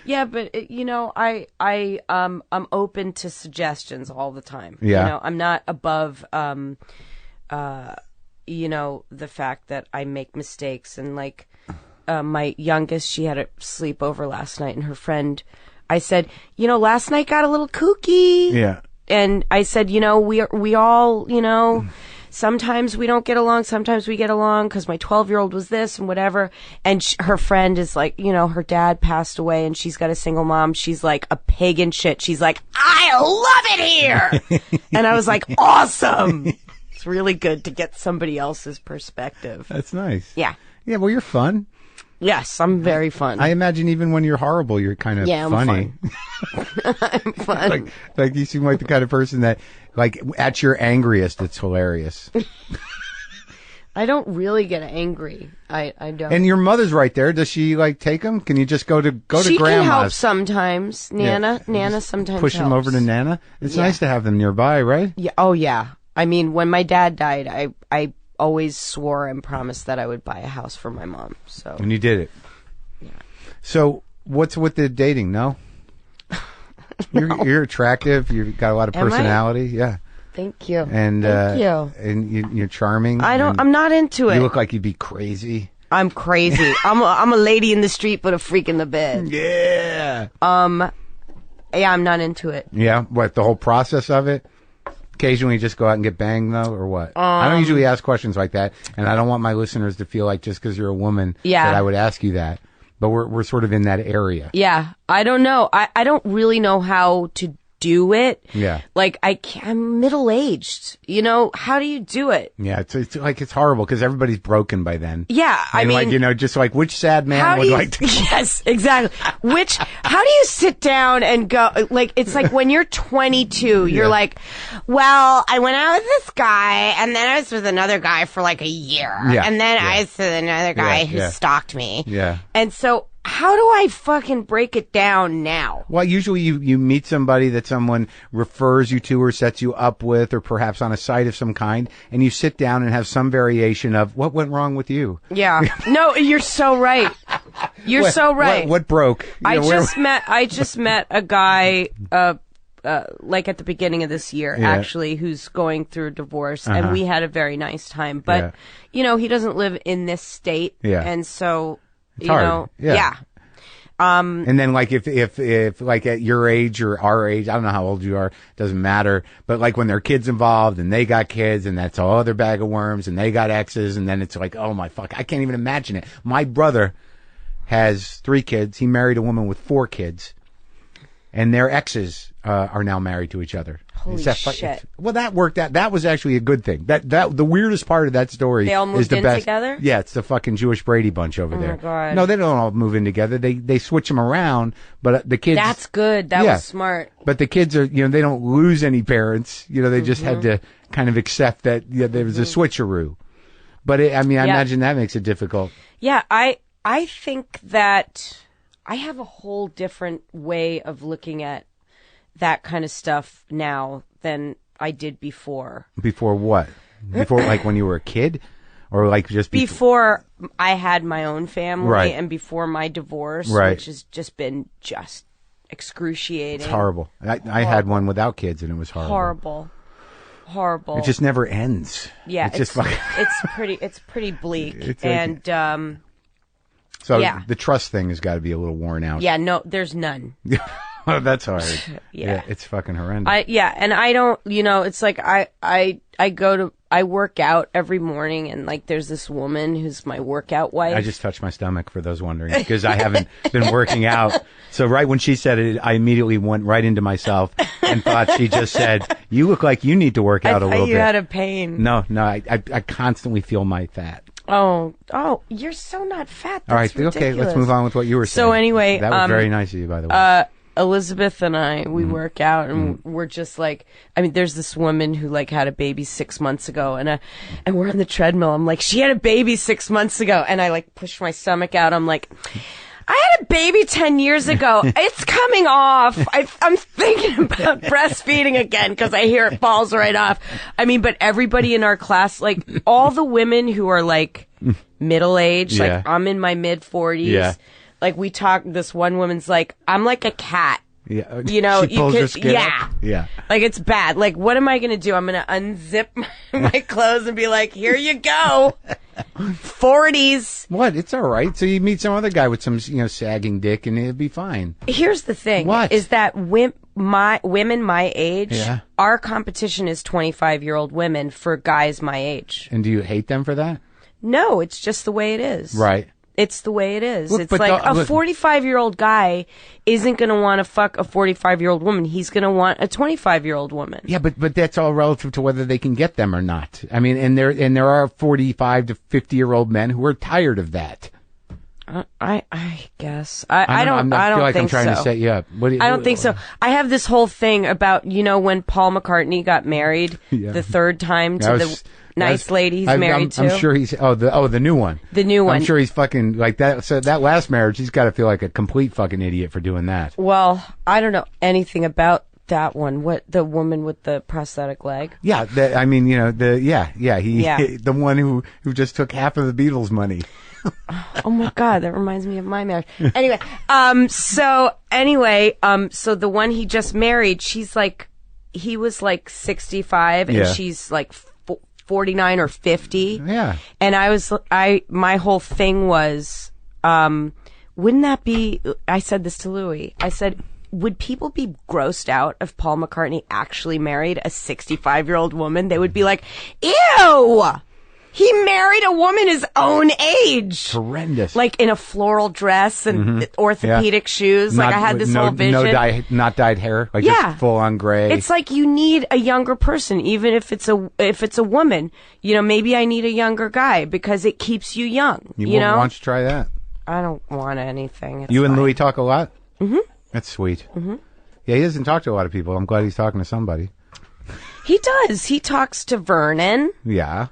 Yeah, but, I'm open to suggestions all the time. Yeah. I'm not above, the fact that I make mistakes. And, like, my youngest, she had a sleepover last night, and her friend... I said, last night got a little kooky. Yeah. And I said, we all, sometimes we don't get along, sometimes we get along because my 12-year-old was this and whatever. And her friend is like, her dad passed away and she's got a single mom. She's like a pig in shit. She's like, I love it here. And I was like, awesome. It's really good to get somebody else's perspective. That's nice. Yeah. Yeah, well, you're fun. Yes, I'm very fun. I imagine even when you're horrible, you're kind of funny. I'm fun. like you seem like the kind of person that, like, at your angriest, it's hilarious. I don't really get angry. I don't. And your mother's right there. Does she take them? Can you just go to grandma's? She can help sometimes. Nana sometimes push helps. them over to Nana. It's nice to have them nearby, right? Yeah. Oh yeah. I mean, when my dad died, I always swore and promised that I would buy a house for my mom. So. And you did it. Yeah. So what's with the dating? No. You're attractive. You've got a lot of personality. Yeah. Thank you. And Thank you. And you're charming. I'm not into it. You look like you'd be crazy. I'm crazy. I'm a lady in the street, but a freak in the bed. Yeah. Yeah, I'm not into it. Yeah. What, the whole process of it? Occasionally just go out and get banged, though, or what? I don't usually ask questions like that, and I don't want my listeners to feel like just because you're a woman that I would ask you that. but we're sort of in that area. Yeah. I don't know. I don't really know how to do it. Yeah. Like I'm middle-aged. You know, how do you do it? Yeah, it's like it's horrible because everybody's broken by then. Yeah, I mean, like, you know, just like which sad man would like to? Yes, exactly. How do you sit down and go? Like, it's like when you're 22, you're like, well, I went out with this guy, and then I was with another guy for like a year, and then I was with another guy who stalked me. Yeah, and so. How do I fucking break it down now? Well, usually you meet somebody that someone refers you to or sets you up with, or perhaps on a site of some kind, and you sit down and have some variation of what went wrong with you. Yeah. No, you're so right. You're so right. What broke? I just met a guy, like at the beginning of this year, actually, who's going through a divorce, and we had a very nice time. But, you know, he doesn't live in this state. Yeah. And so... It's hard. Yeah. And then like if like at your age or our age, I don't know how old you are, doesn't matter. But like when there are kids involved and they got kids and that's a whole other bag of worms and they got exes and then it's like, oh my fuck, I can't even imagine it. My brother has 3 kids. He married a woman with 4 kids and their exes are now married to each other. Holy shit. Well, that worked out. That was actually a good thing. That the weirdest part of that story they all moved is the in best. Together? Yeah, it's the fucking Jewish Brady bunch over there. Oh my God. No, they don't all move in together. They switch them around, but the kids. That's good. That was smart. But the kids are, you know, they don't lose any parents. You know, they just had to kind of accept that there was a switcheroo. But I imagine that makes it difficult. Yeah, I think that I have a whole different way of looking at that kind of stuff now than I did before. Before what? Before like when you were a kid? Or like just before I had my own family and before my divorce, which has just been excruciating. It's horrible. I had one without kids and it was horrible. Horrible. It just never ends. Yeah. It's just fucking it's pretty bleak. And so the trust thing has got to be a little worn out. Yeah, no, there's none. Oh, that's hard. Yeah, it's fucking horrendous. And I don't, you know, it's like I work out every morning and like there's this woman who's my workout wife. I just touched my stomach for those wondering because I haven't been working out. So right when she said it, I immediately went right into myself and thought she just said, "You look like you need to work out a little bit." You had a pain. No, I constantly feel my fat. Oh, you're so not fat. That's all right, ridiculous. Okay, let's move on with what you were saying. So anyway, that was very nice of you, by the way. Elizabeth and I, we work out and we're just like, I mean, there's this woman who like had a baby 6 months ago and we're on the treadmill. I'm like, she had a baby 6 months ago. And I like push my stomach out. I'm like, I had a baby 10 years ago. It's coming off. I'm thinking about breastfeeding again because I hear it falls right off. I mean, but everybody in our class, like all the women who are like middle-aged, like I'm in my mid-40s. Yeah. Like we talk, this one woman's like, I'm like a cat. Yeah. You know, she pulls her skin up. Yeah. Like it's bad. Like what am I going to do? I'm going to unzip my clothes and be like, here you go. 40s. What? It's all right. So you meet some other guy with some, you know, sagging dick and it'll be fine. Here's the thing. What? Is that women my age, our competition is 25-year-old women for guys my age. And do you hate them for that? No, it's just the way it is. Right. It's the way it is. Look, it's like a 45-year-old guy isn't going to want to fuck a 45-year-old woman. He's going to want a 25-year-old woman. Yeah, but that's all relative to whether they can get them or not. I mean, and there are 45 to 50-year-old men who are tired of that. I guess I don't feel like think I'm trying so. to set you up. I don't think so. I have this whole thing about, you know, when Paul McCartney got married the third time to the nice lady he's married to. I'm sure he's the new one. The new one. I'm sure he's fucking like that. So that last marriage, he's got to feel like a complete fucking idiot for doing that. Well, I don't know anything about that one. What, the woman with the prosthetic leg? Yeah, I mean, you know, the one who just took half of the Beatles' money. Oh my God, that reminds me of my marriage. Anyway, so the one he just married, she's like, he was like 65 and she's like 49 or 50. Yeah. And my whole thing was, wouldn't that be, I said this to Louis, I said, would people be grossed out if Paul McCartney actually married a 65-year-old woman? They would be like, ew! He married a woman his own age. Horrendous. Like in a floral dress and orthopedic shoes. Like I had this whole vision. Not dyed hair. Like just full on gray. It's like you need a younger person, even if it's a woman. You know, maybe I need a younger guy because it keeps you young. You know? Why don't you try that? I don't want anything. It's you and fine. Louis talk a lot? Mm-hmm. That's sweet. Mm-hmm. Yeah, he doesn't talk to a lot of people. I'm glad he's talking to somebody. He does. He talks to Vernon. Yeah.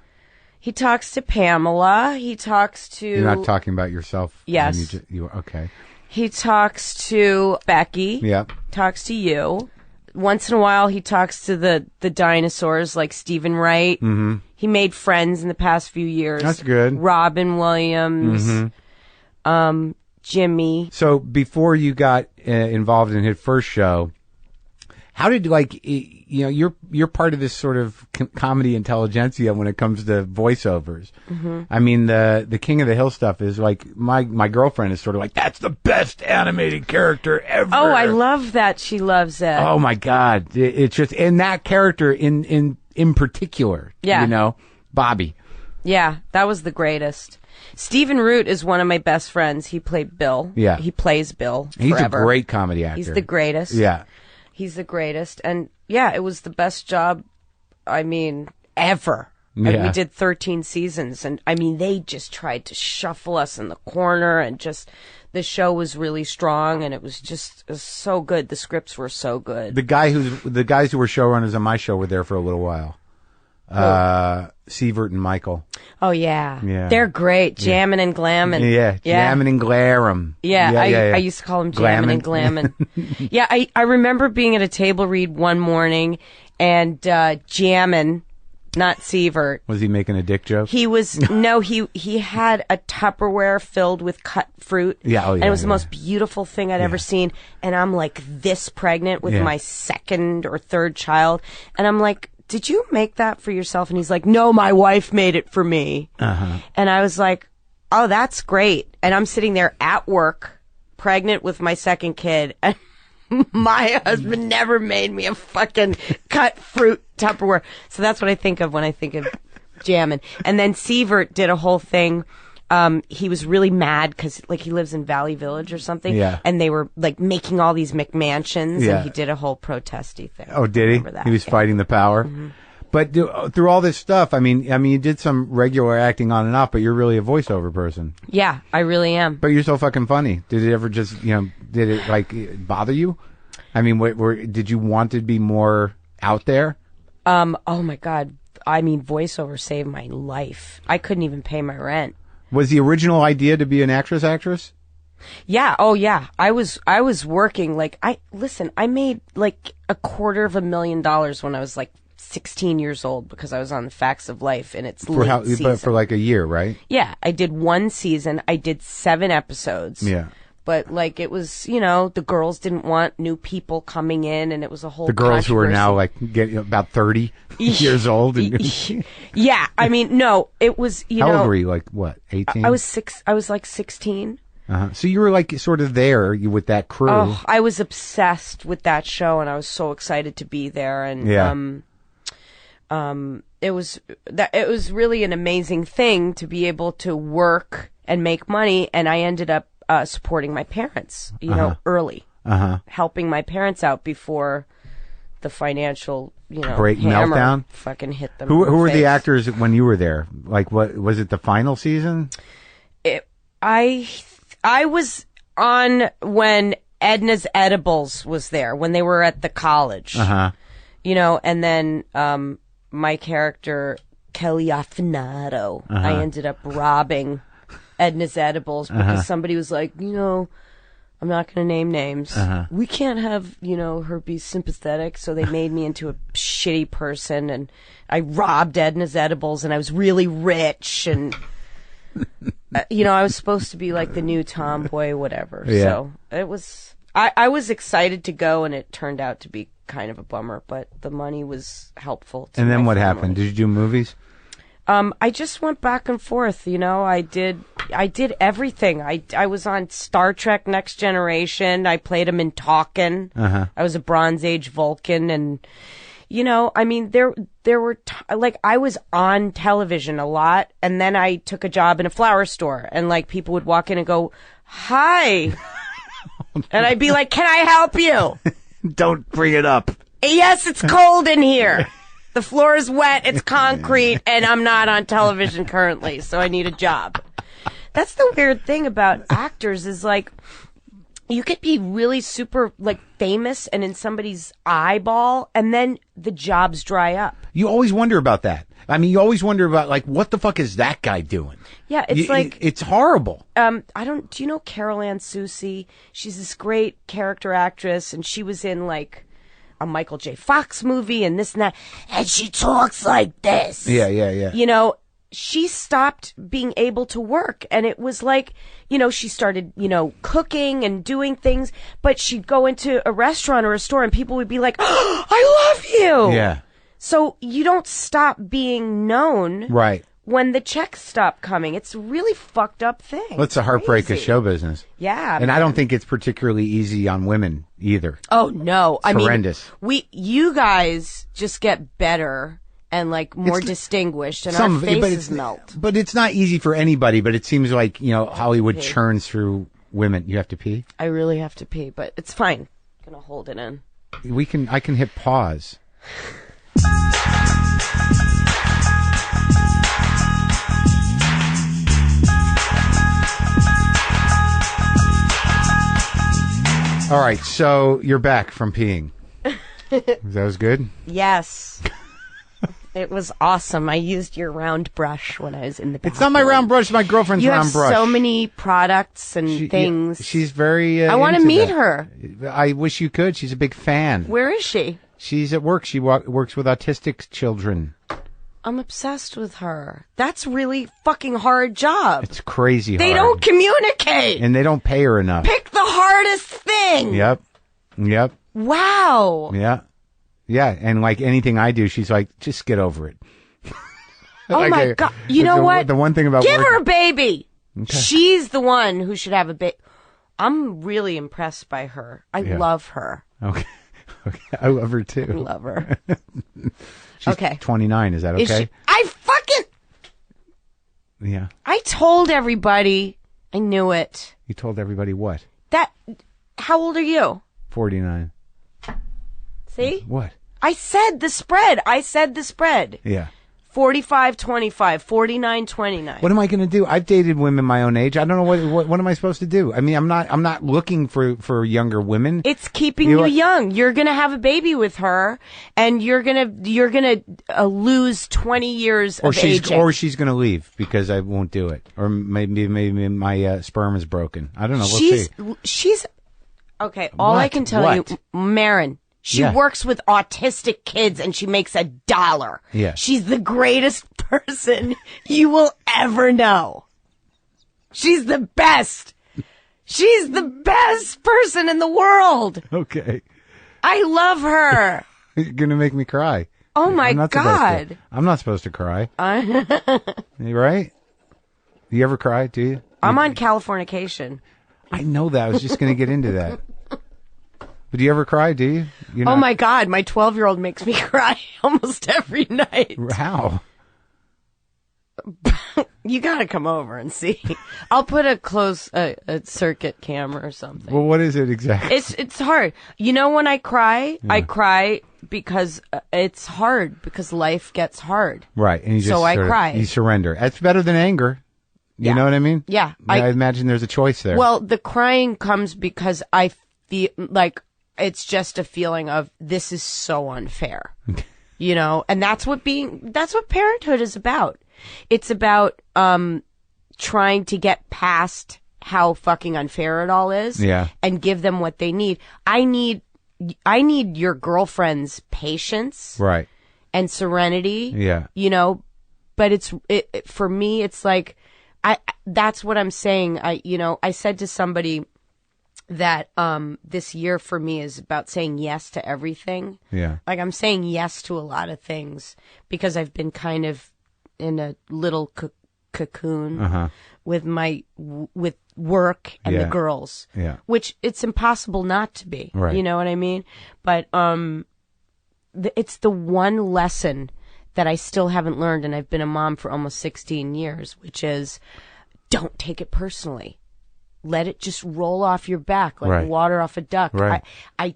He talks to Pamela. He talks to... You're not talking about yourself? Yes. Okay. He talks to Becky. Yeah. Talks to you. Once in a while, he talks to the dinosaurs like Stephen Wright. Mm-hmm. He made friends in the past few years. That's good. Robin Williams. Mm-hmm. Jimmy. So before you got involved in his first show, how did you're part of this sort of comedy intelligentsia when it comes to voiceovers. Mm-hmm. I mean, the King of the Hill stuff is like my girlfriend is sort of like, that's the best animated character ever. Oh, I love that. She loves it. Oh my God. It's just, and that character in particular, yeah. You know, Bobby. Yeah, that was the greatest. Stephen Root is one of my best friends. He played Bill. Yeah. He plays Bill forever. He's a great comedy actor. He's the greatest. Yeah. He's the greatest. And yeah, it was the best job, I mean, ever. Yeah. And we did 13 seasons. And I mean, they just tried to shuffle us in the corner and just, the show was really strong and it was so good. The scripts were so good. The guys who were showrunners on my show were there for a little while. Sievert and Michael. Oh yeah. They're great. Jammin' and Glammin'. Yeah. Jammin' and Glarum. Yeah. I used to call them Jammin' and Glammin'. Yeah. I remember being at a table read one morning and Jammin', not Sievert. Was he making a dick joke? He was, no, he had a Tupperware filled with cut fruit. Yeah. Oh yeah. And it was the most beautiful thing I'd ever seen. And I'm like this pregnant with my second or third child. And I'm like, did you make that for yourself? And he's like, no, my wife made it for me. Uh-huh. And I was like, oh, that's great. And I'm sitting there at work, pregnant with my second kid. And my husband never made me a fucking cut fruit Tupperware. So that's what I think of when I think of Jammin'. And then Sievert did a whole thing. He was really mad because like he lives in Valley Village or something. Yeah. And they were like making all these McMansions and he did a whole protesty thing. Oh, did he? That. He was fighting the power. Mm-hmm. But through all this stuff, I mean, you did some regular acting on and off, but you're really a voiceover person. Yeah, I really am. But you're so fucking funny. Did it ever just, did it like bother you? I mean, did you want to be more out there? Oh my God. I mean, voiceover saved my life. I couldn't even pay my rent. Was the original idea to be an actress? Yeah. Oh, yeah. I was working I made like $250,000 when I was like 16 years old because I was on the Facts of Life and it's but for like a year, right? Yeah. I did one season. I did 7 episodes. Yeah. But like it was, the girls didn't want new people coming in, and it was a whole. The girls who are now like getting about 30 years old. Yeah, I mean, no, it was. How old were you? Like what? 18? I was like 16. So you were like sort of there with that crew. Oh, I was obsessed with that show, and I was so excited to be there. And it was really an amazing thing to be able to work and make money, and I ended up. Supporting my parents, early, helping my parents out before the financial, great hammer meltdown fucking hit them. Who were the actors when you were there? Like, what was it? The final season? I was on when Edna's Edibles was there when they were at the college, and then my character Kelly Affinado, I ended up robbing Edna's Edibles because somebody was like, I'm not going to name names. We can't have, her be sympathetic. So they made me into a shitty person and I robbed Edna's Edibles and I was really rich and, I was supposed to be like the new tomboy, whatever. Yeah. So it was, I was excited to go and it turned out to be kind of a bummer, but the money was helpful. And then what happened? Did you do movies? I just went back and forth, I did everything. I was on Star Trek Next Generation. I played him in Talkin'. I was a Bronze Age Vulcan and, You know, I mean, there were, like, I was on television a lot, and then I took a job in a flower store, and, like, people would walk in and go, hi. And I'd be like, can I help you? Don't bring it up. Yes, it's cold in here. The floor is wet, it's concrete, and I'm not on television currently, so I need a job. That's the weird thing about actors is, like, you could be really super, like, famous and in somebody's eyeball, and then the jobs dry up. You always wonder about that. I mean, you always wonder about, like, what the fuck is that guy doing? Yeah, it's like... It's horrible. do you know Carol Ann Soucy? She's this great character actress, and she was in, like, a Michael J. Fox movie and this and that, and she talks like this. Yeah. You know, she stopped being able to work, and it was like, you know, she started, you know, cooking and doing things, but she'd go into a restaurant or a store and people would be like, oh, I love you. Yeah. So you don't stop being known. Right. When the checks stop coming. It's a really fucked up thing. Well, it's a heartbreak of show business. Yeah. And I don't think it's particularly easy on women either. Oh, no. It's horrendous. You guys just get better and, like, more distinguished, and our faces melt. But it's not easy for anybody, but it seems like, you know, Hollywood churns through women. You have to pee? I really have to pee, but it's fine. I'm gonna hold it in. I can hit pause. All right, so you're back from peeing. That was good? Yes. It was awesome. I used your round brush when I was in the bathroom. It's not my round brush, it's my girlfriend's round brush. You have so many products and things. Yeah, she's very I want to meet her. I wish you could. She's a big fan. Where is she? She's at work. She works with autistic children. I'm obsessed with her. That's really fucking hard job. It's crazy hard. They don't communicate. And they don't pay her enough. Pick the hardest thing. Yep. Wow. Yeah, and like anything I do, she's like, just get over it. Oh, like my God. You know what? The one thing about Give her a baby. Okay. She's the one who should have a baby. I'm really impressed by her. I love her. Okay. I love her too. I love her. She's 29. Is that okay? Yeah. I told everybody. I knew it. You told everybody what? How old are you? 49. See? What? I said the spread. Yeah. 45, 25, 49, 29. What am I going to do? I've dated women my own age. I don't know what am I supposed to do? I mean, I'm not looking for younger women. It's keeping you young. You're going to have a baby with her, and you're going to lose 20 years of aging. Or she's going to leave because I won't do it. Or maybe my sperm is broken. I don't know. We'll see. She's okay. All I can tell you, Maron. She works with autistic kids and she makes $1. Yeah. She's the greatest person you will ever know. She's the best. She's the best person in the world. Okay. I love her. You're going to make me cry. Oh my God. I'm not supposed to cry. You right? You ever cry, do you? I'm on Californication. I know that. I was just going to get into that. But do you ever cry, do you? Oh my God, my 12-year-old makes me cry almost every night. How? You gotta come over and see. I'll put a circuit camera or something. Well, what is it exactly? It's hard. You know when I cry? Yeah. I cry because it's hard, because life gets hard. Right, and I cry. You surrender. That's better than anger. You know what I mean? Yeah. I imagine there's a choice there. Well, the crying comes because I feel like it's just a feeling of this is so unfair, you know, and that's what parenthood is about. It's about, trying to get past how fucking unfair it all is and give them what they need. I need your girlfriend's patience. Right. And serenity. Yeah. You know, but for me, it's like, that's what I'm saying. I said to somebody that this year for me is about saying yes to everything. Yeah. Like I'm saying yes to a lot of things because I've been kind of in a little cocoon with with work and the girls. Yeah. Which it's impossible not to be. Right. You know what I mean? But it's the one lesson that I still haven't learned, and I've been a mom for almost 16 years, which is don't take it personally. Let it just roll off your back like water off a duck. Right. I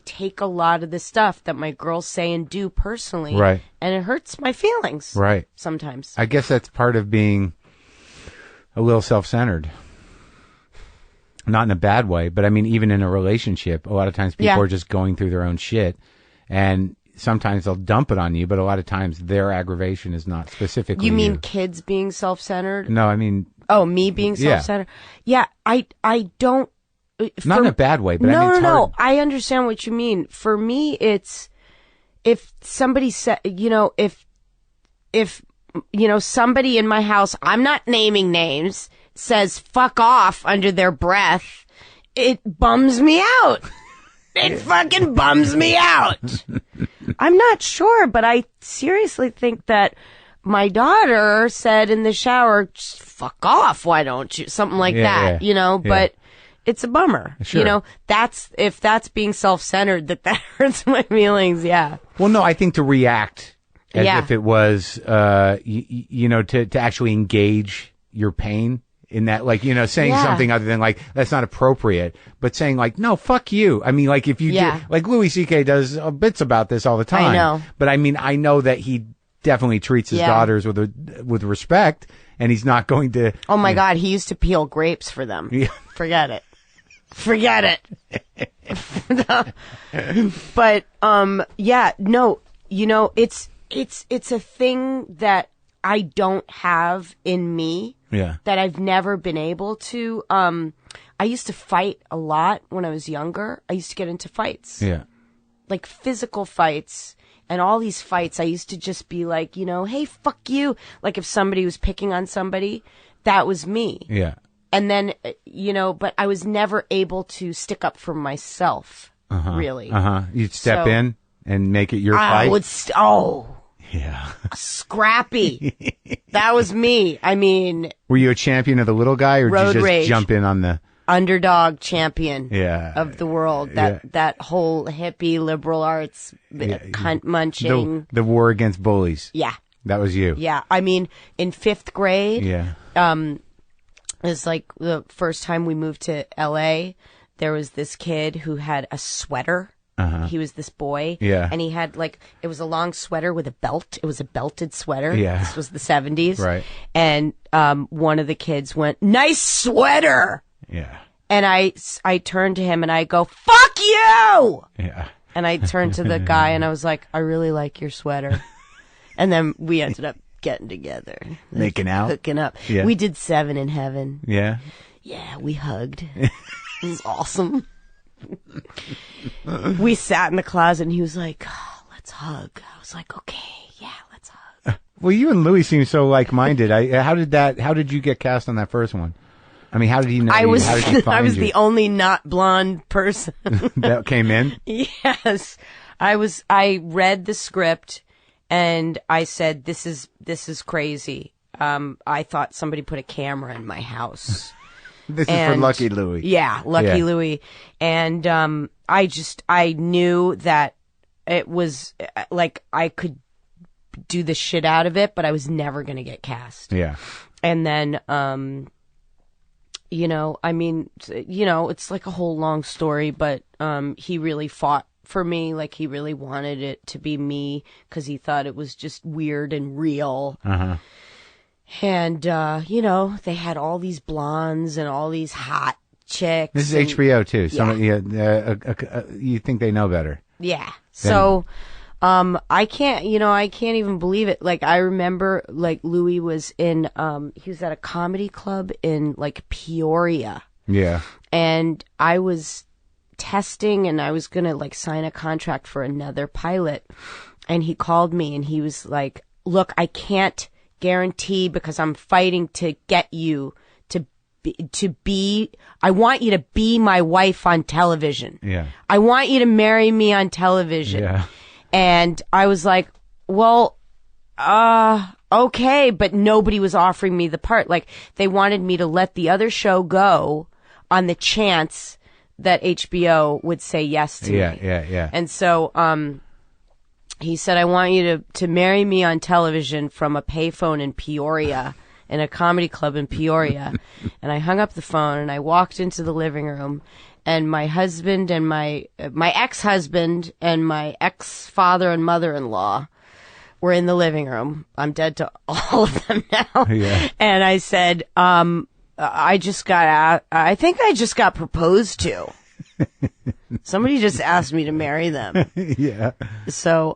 take a lot of the stuff that my girls say and do personally, and it hurts my feelings. Right. Sometimes. I guess that's part of being a little self-centered. Not in a bad way, but I mean, even in a relationship, a lot of times people are just going through their own shit, and sometimes they'll dump it on you, but a lot of times their aggravation is not specifically You mean kids being self-centered? No, I mean... Oh, me being self-centered? Yeah, I don't... Not in a bad way, but I mean, it's hard. No, I understand what you mean. For me, it's... If somebody said... If somebody in my house, I'm not naming names, says fuck off under their breath, it bums me out. It fucking bums me out. I'm not sure, but I seriously think that my daughter said in the shower, just fuck off, why don't you? Something like that, but it's a bummer. Sure. If that's being self-centered, that hurts my feelings, Well, no, I think to react as if it was, to actually engage your pain in that, like, saying something other than like, that's not appropriate, but saying like, no, fuck you. I mean, like if you do, like Louis C.K. does bits about this all the time. I know. But I mean, I know that he definitely treats his daughters with respect, and he's not going to. Oh my God, he used to peel grapes for them. Yeah. Forget it. But, it's a thing that I don't have in me. Yeah. That I've never been able to. I used to fight a lot when I was younger. I used to get into fights. Yeah. Like physical fights. And all these fights, I used to just be like, hey, fuck you. Like if somebody was picking on somebody, that was me. Yeah. And then, but I was never able to stick up for myself, really. You'd step in and make it your fight? I would, yeah. Scrappy. That was me. I mean. Were you a champion of the little guy, or did you just rage. Jump in on the underdog champion of the world? That whole hippie liberal arts cunt munching. The war against bullies. Yeah. That was you. Yeah. I mean, in 5th grade. Yeah. It's like the first time we moved to LA, there was this kid who had a sweater. He was this boy. Yeah. And he had it was a long sweater with a belt. It was a belted sweater. Yeah. This was the 70s. Right. And one of the kids went, "Nice sweater." Yeah. And I turned to him and I go, "Fuck you!" Yeah. And I turned to the guy and I was like, "I really like your sweater." And then we ended up getting together. Making out? Hooking up. Yeah. We did 7 in heaven. Yeah. Yeah, we hugged. It was awesome. We sat in the closet and he was like, "Let's hug." I was like, "Okay, yeah, let's hug." Well, you and Louis seem so like-minded. How did you get cast on that first one? I mean, how did you know? I was I was the only not blonde person that came in. Yes. I read the script and I said, this is crazy. I thought somebody put a camera in my house. This is for Lucky Louie. Yeah, Lucky Louie. And I knew that it was like I could do the shit out of it, but I was never going to get cast. Yeah. And then, it's like a whole long story, but he really fought for me. Like he really wanted it to be me because he thought it was just weird and real. And, they had all these blondes and all these hot chicks. This is HBO too. You think they know better. Yeah. So, I can't even believe it. Like, I remember, like, Louis was he was at a comedy club in, like, Peoria. Yeah. And I was testing and I was gonna, like, sign a contract for another pilot. And he called me and he was like, "Look, I can't guarantee because I'm fighting to get you to be I want you to be my wife on television. Yeah. I want you to marry me on television." Yeah. And I was like, "Well, okay," but nobody was offering me the part. Like they wanted me to let the other show go on the chance that HBO would say yes to me. Yeah. And so He said, I want you to marry me on television from a payphone in Peoria, in a comedy club in Peoria. And I hung up the phone and I walked into the living room, and my husband and my ex-husband and my ex-father and mother-in-law were in the living room. I'm dead to all of them now. Yeah. And I said, I think I just got proposed to. Somebody just asked me to marry them. Yeah. So,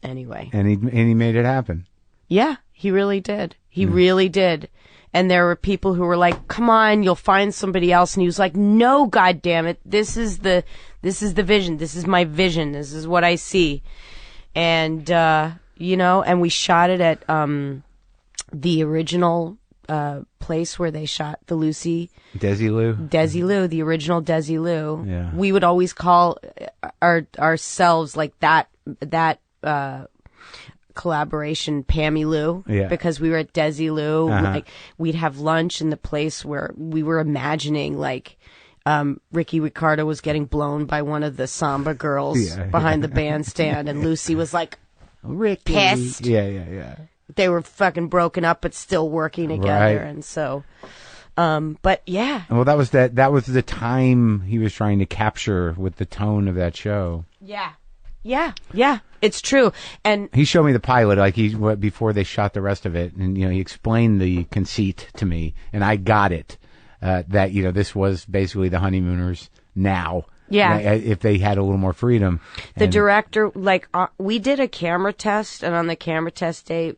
anyway. And he made it happen. Yeah, he really did. He really did. And there were people who were like, come on, you'll find somebody else. And he was like, no, God damn it. This is the vision. This is my vision. This is what I see. And, and we shot it at, the original, place where they shot the Lucy. Desilu, the original Desilu. Yeah. We would always call ourselves like that, collaboration Pammy Lou, because we were at Desilu. Like we'd have lunch in the place where we were imagining like Ricky Ricardo was getting blown by one of the samba girls behind the bandstand, and Lucy was like Ricky. Pissed. Yeah. They were fucking broken up but still working together, right. And so but yeah. Well, that was the time he was trying to capture with the tone of that show. Yeah, it's true. And he showed me the pilot, like before they shot the rest of it, and he explained the conceit to me, and I got it. That this was basically the honeymooners now. Yeah. If they had a little more freedom. The director, we did a camera test, and on the camera test day,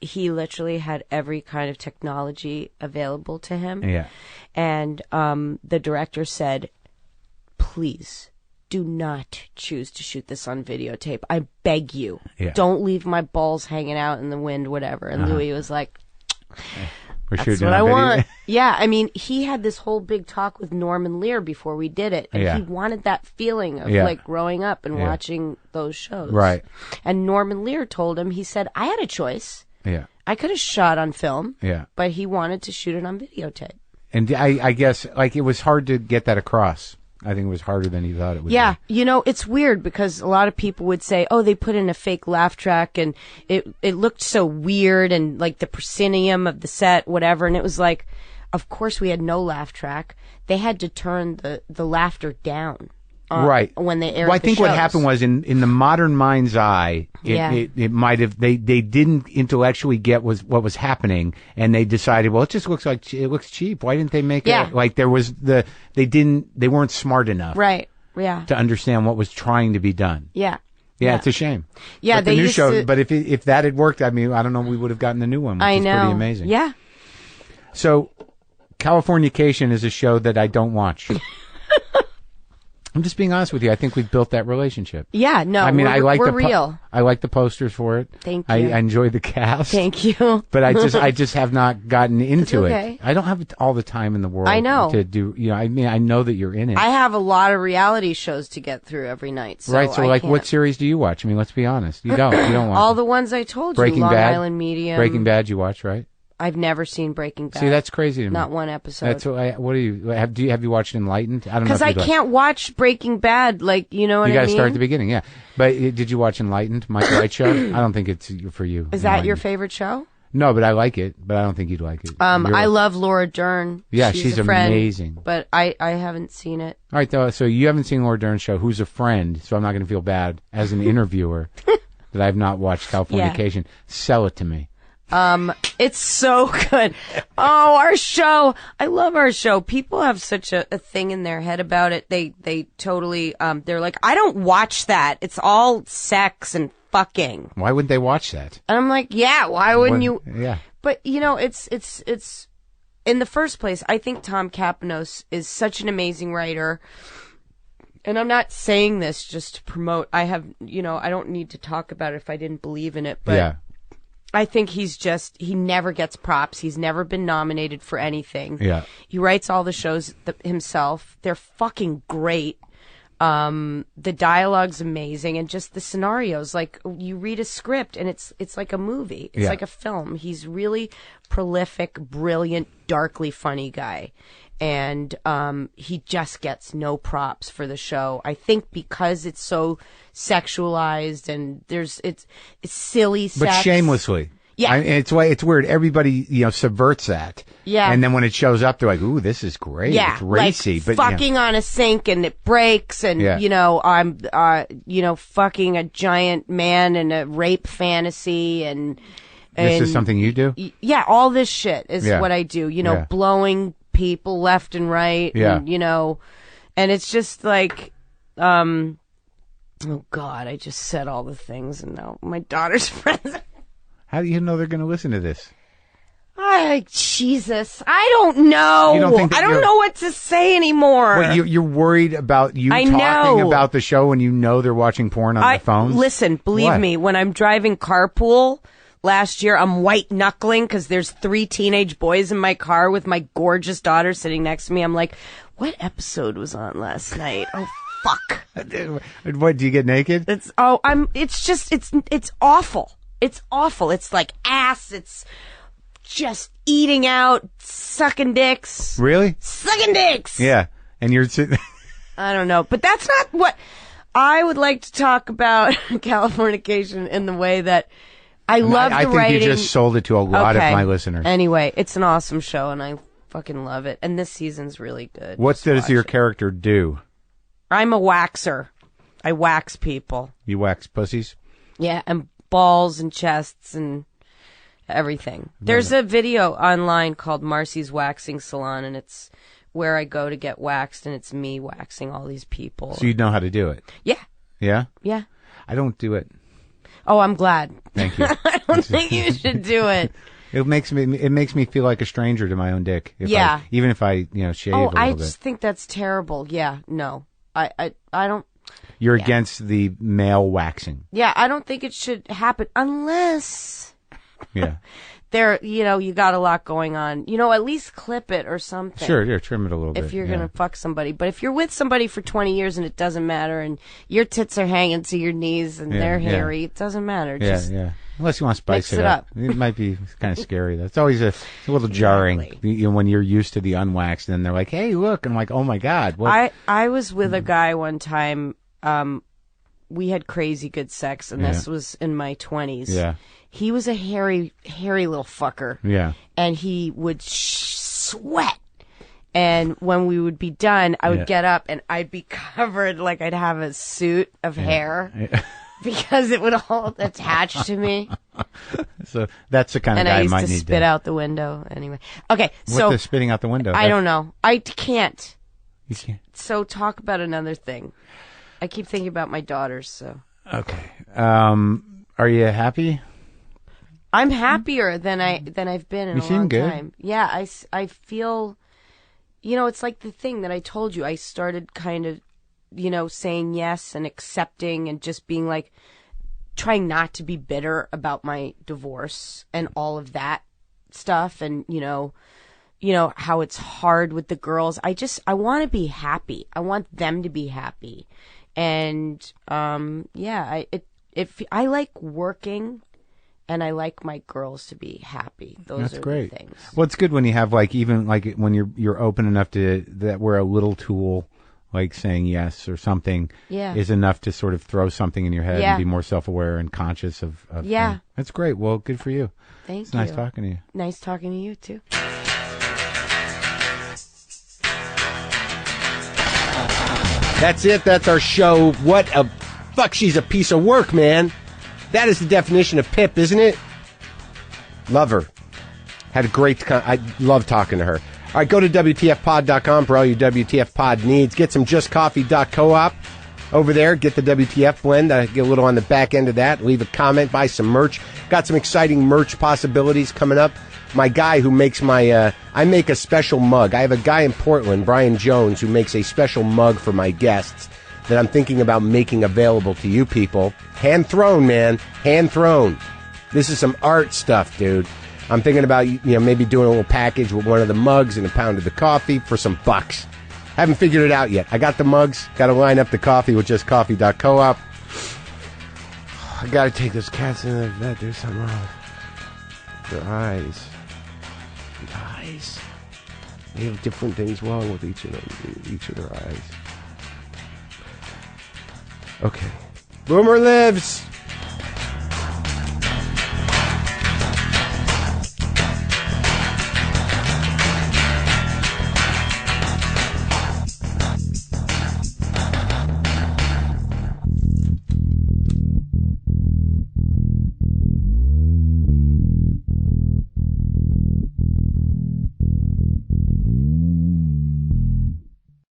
he literally had every kind of technology available to him. Yeah. And the director said, please do not choose to shoot this on videotape. I beg you. Yeah. Don't leave my balls hanging out in the wind, whatever. And Louis was like, that's what I want. Yeah, I mean, he had this whole big talk with Norman Lear before we did it. And he wanted that feeling of like growing up and watching those shows. Right. And Norman Lear told him, he said, I had a choice. Yeah. I could have shot on film. Yeah. But he wanted to shoot it on videotape. And I guess, it was hard to get that across. I think it was harder than he thought it would be. Yeah, it's weird because a lot of people would say, oh, they put in a fake laugh track and it looked so weird and like the proscenium of the set, whatever. And it was like, of course we had no laugh track. They had to turn the laughter down. Right. When they aired I think the shows. what happened was in the modern mind's eye, it might have, they didn't intellectually get what was happening, and they decided, well, it just looks like it looks cheap. Why didn't they make it? Like they weren't smart enough. Right. Yeah. To understand what was trying to be done. Yeah. Yeah, it's a shame. Yeah, but the new show. But if that had worked, I mean, I don't know, we would have gotten the new one, which is pretty amazing. Yeah. So, Californication is a show that I don't watch. I'm just being honest with you. I think we've built that relationship. Yeah, no, I mean, we're real. I like the posters for it. Thank you. I enjoy the cast. Thank you. But I just have not gotten into it. I don't have all the time in the world. I know. To do, I mean, I know that you're in it. I have a lot of reality shows to get through every night. So right. So, what series do you watch? I mean, let's be honest. You don't watch all the ones I told Breaking you. Long Bad, Island Medium. Breaking Bad, you watch, right? I've never seen Breaking Bad. See, that's crazy to me. Not one episode. That's what do you have you watched Enlightened? I don't know. Because I can't watch Breaking Bad, you know what I mean? You got to start at the beginning, yeah. But did you watch Enlightened, Michael Wright show? I don't think it's for you. Is that your favorite show? No, but I like it. But I don't think you'd like it. I love Laura Dern. Yeah, she's a friend, amazing. But I haven't seen it. All right, so you haven't seen Laura Dern's show. Who's a friend? So I'm not going to feel bad as an interviewer that I've not watched Californication. Yeah. Sell it to me. It's so good. Oh, our show. I love our show. People have such a thing in their head about it. They totally, they're like, I don't watch that. It's all sex and fucking. Why wouldn't they watch that? And I'm like, yeah, why wouldn't you? Yeah. But, it's, in the first place, I think Tom Kapanos is such an amazing writer. And I'm not saying this just to promote. I don't need to talk about it if I didn't believe in it, but. Yeah. I think he never gets props. He's never been nominated for anything. Yeah. He writes all the shows himself. They're fucking great. The dialogue's amazing, and just the scenarios. Like, you read a script and it's like a movie. It's like a film. He's really prolific, brilliant, darkly funny guy. and he just gets no props for the show. I think because it's so sexualized and it's silly sex. But shamelessly. Yeah. It's weird. Everybody, subverts that. Yeah. And then when it shows up, they're like, ooh, this is great. Yeah. It's racy. Like fucking on a sink and it breaks and, I'm, fucking a giant man in a rape fantasy and this is something you do? Yeah. All this shit is what I do, blowing people left and right. Yeah. And, and it's just like, oh God, I just said all the things and now my daughter's friends. How do you know they're going to listen to this? Jesus, I don't know. You don't think I don't know what to say anymore. Wait, you're worried about talking about the show when you know they're watching porn on their phones? Listen, believe me, when I'm driving carpool last year, I'm white knuckling because there's 3 teenage boys in my car with my gorgeous daughter sitting next to me. I'm like, what episode was on last night? Oh, fuck. What, do you get naked? It's awful. It's awful. It's like ass. It's just eating out, sucking dicks. Really? Sucking dicks. Yeah. And you're sitting. I don't know. But that's not what I would like to talk about Californication in the way that I love the writing. I think you just sold it to a lot of my listeners. Anyway, it's an awesome show and I fucking love it. And this season's really good. What does your character do? I'm a waxer. I wax people. You wax pussies? Yeah, and balls and chests and everything. There's a video online called Marcy's Waxing Salon, and it's where I go to get waxed, and it's me waxing all these people. So you know how to do it? Yeah. Yeah? Yeah. I don't do it. Oh, I'm glad. Thank you. I don't think you should do it. It makes me feel like a stranger to my own dick. Even if I shave a little bit. I just think that's terrible. Yeah, no. I don't. You're against the male waxing. Yeah, I don't think it should happen unless. Yeah. You got a lot going on. At least clip it or something. Sure, trim it a little bit. If you're going to fuck somebody. But if you're with somebody for 20 years and it doesn't matter and your tits are hanging to your knees and they're hairy, it doesn't matter. Yeah. Unless you want to spice it up. It might be kind of scary. That's always it's a little jarring when you're used to the unwaxed and they're like, hey, look. And I'm like, oh, my God. What? I was with a guy one time. We had crazy good sex, and this was in my 20s. Yeah. He was a hairy little fucker. Yeah. And he would sweat. And when we would be done, I would get up and I'd be covered like I'd have a suit of hair because it would all attach to me. So that's the kind of guy I might need. And I used to spit out the window anyway. Okay, so... What's the spitting out the window? I don't know. I can't. You can't? So talk about another thing. I keep thinking about my daughters, so. Okay. Are you happy? I'm happier than I've been in a long time. Yeah, I feel, it's like the thing that I told you. I started kind of, saying yes and accepting and just being like, trying not to be bitter about my divorce and all of that stuff and, how it's hard with the girls. I want to be happy. I want them to be happy. And, I like working and I like my girls to be happy. That's great. The things. Well, it's good when you have even when you're open enough that where a little tool, like saying yes or something is enough to sort of throw something in your head and be more self-aware and conscious of things. That's great. Well, good for you. Thank you. It's nice talking to you. Nice talking to you too. That's it. That's our show. What a fuck, she's a piece of work, man. That is the definition of pip, isn't it? Love her. Had a great I love talking to her. All right, go to WTFpod.com for all your WTF pod needs. Get some justcoffee.coop over there. Get the WTF blend. Get a little on the back end of that. Leave a comment. Buy some merch. Got some exciting merch possibilities coming up. My guy who makes I make a special mug. I have a guy in Portland, Brian Jones, who makes a special mug for my guests that I'm thinking about making available to you people. Hand thrown, man. Hand thrown. This is some art stuff, dude. I'm thinking about, maybe doing a little package with one of the mugs and a pound of the coffee for some bucks. Haven't figured it out yet. I got the mugs. Got to line up the coffee with justcoffee.coop. I got to take those cats in the vet. There's something wrong with their eyes. They have different things wrong with each of them, each of their eyes. Okay. Boomer lives!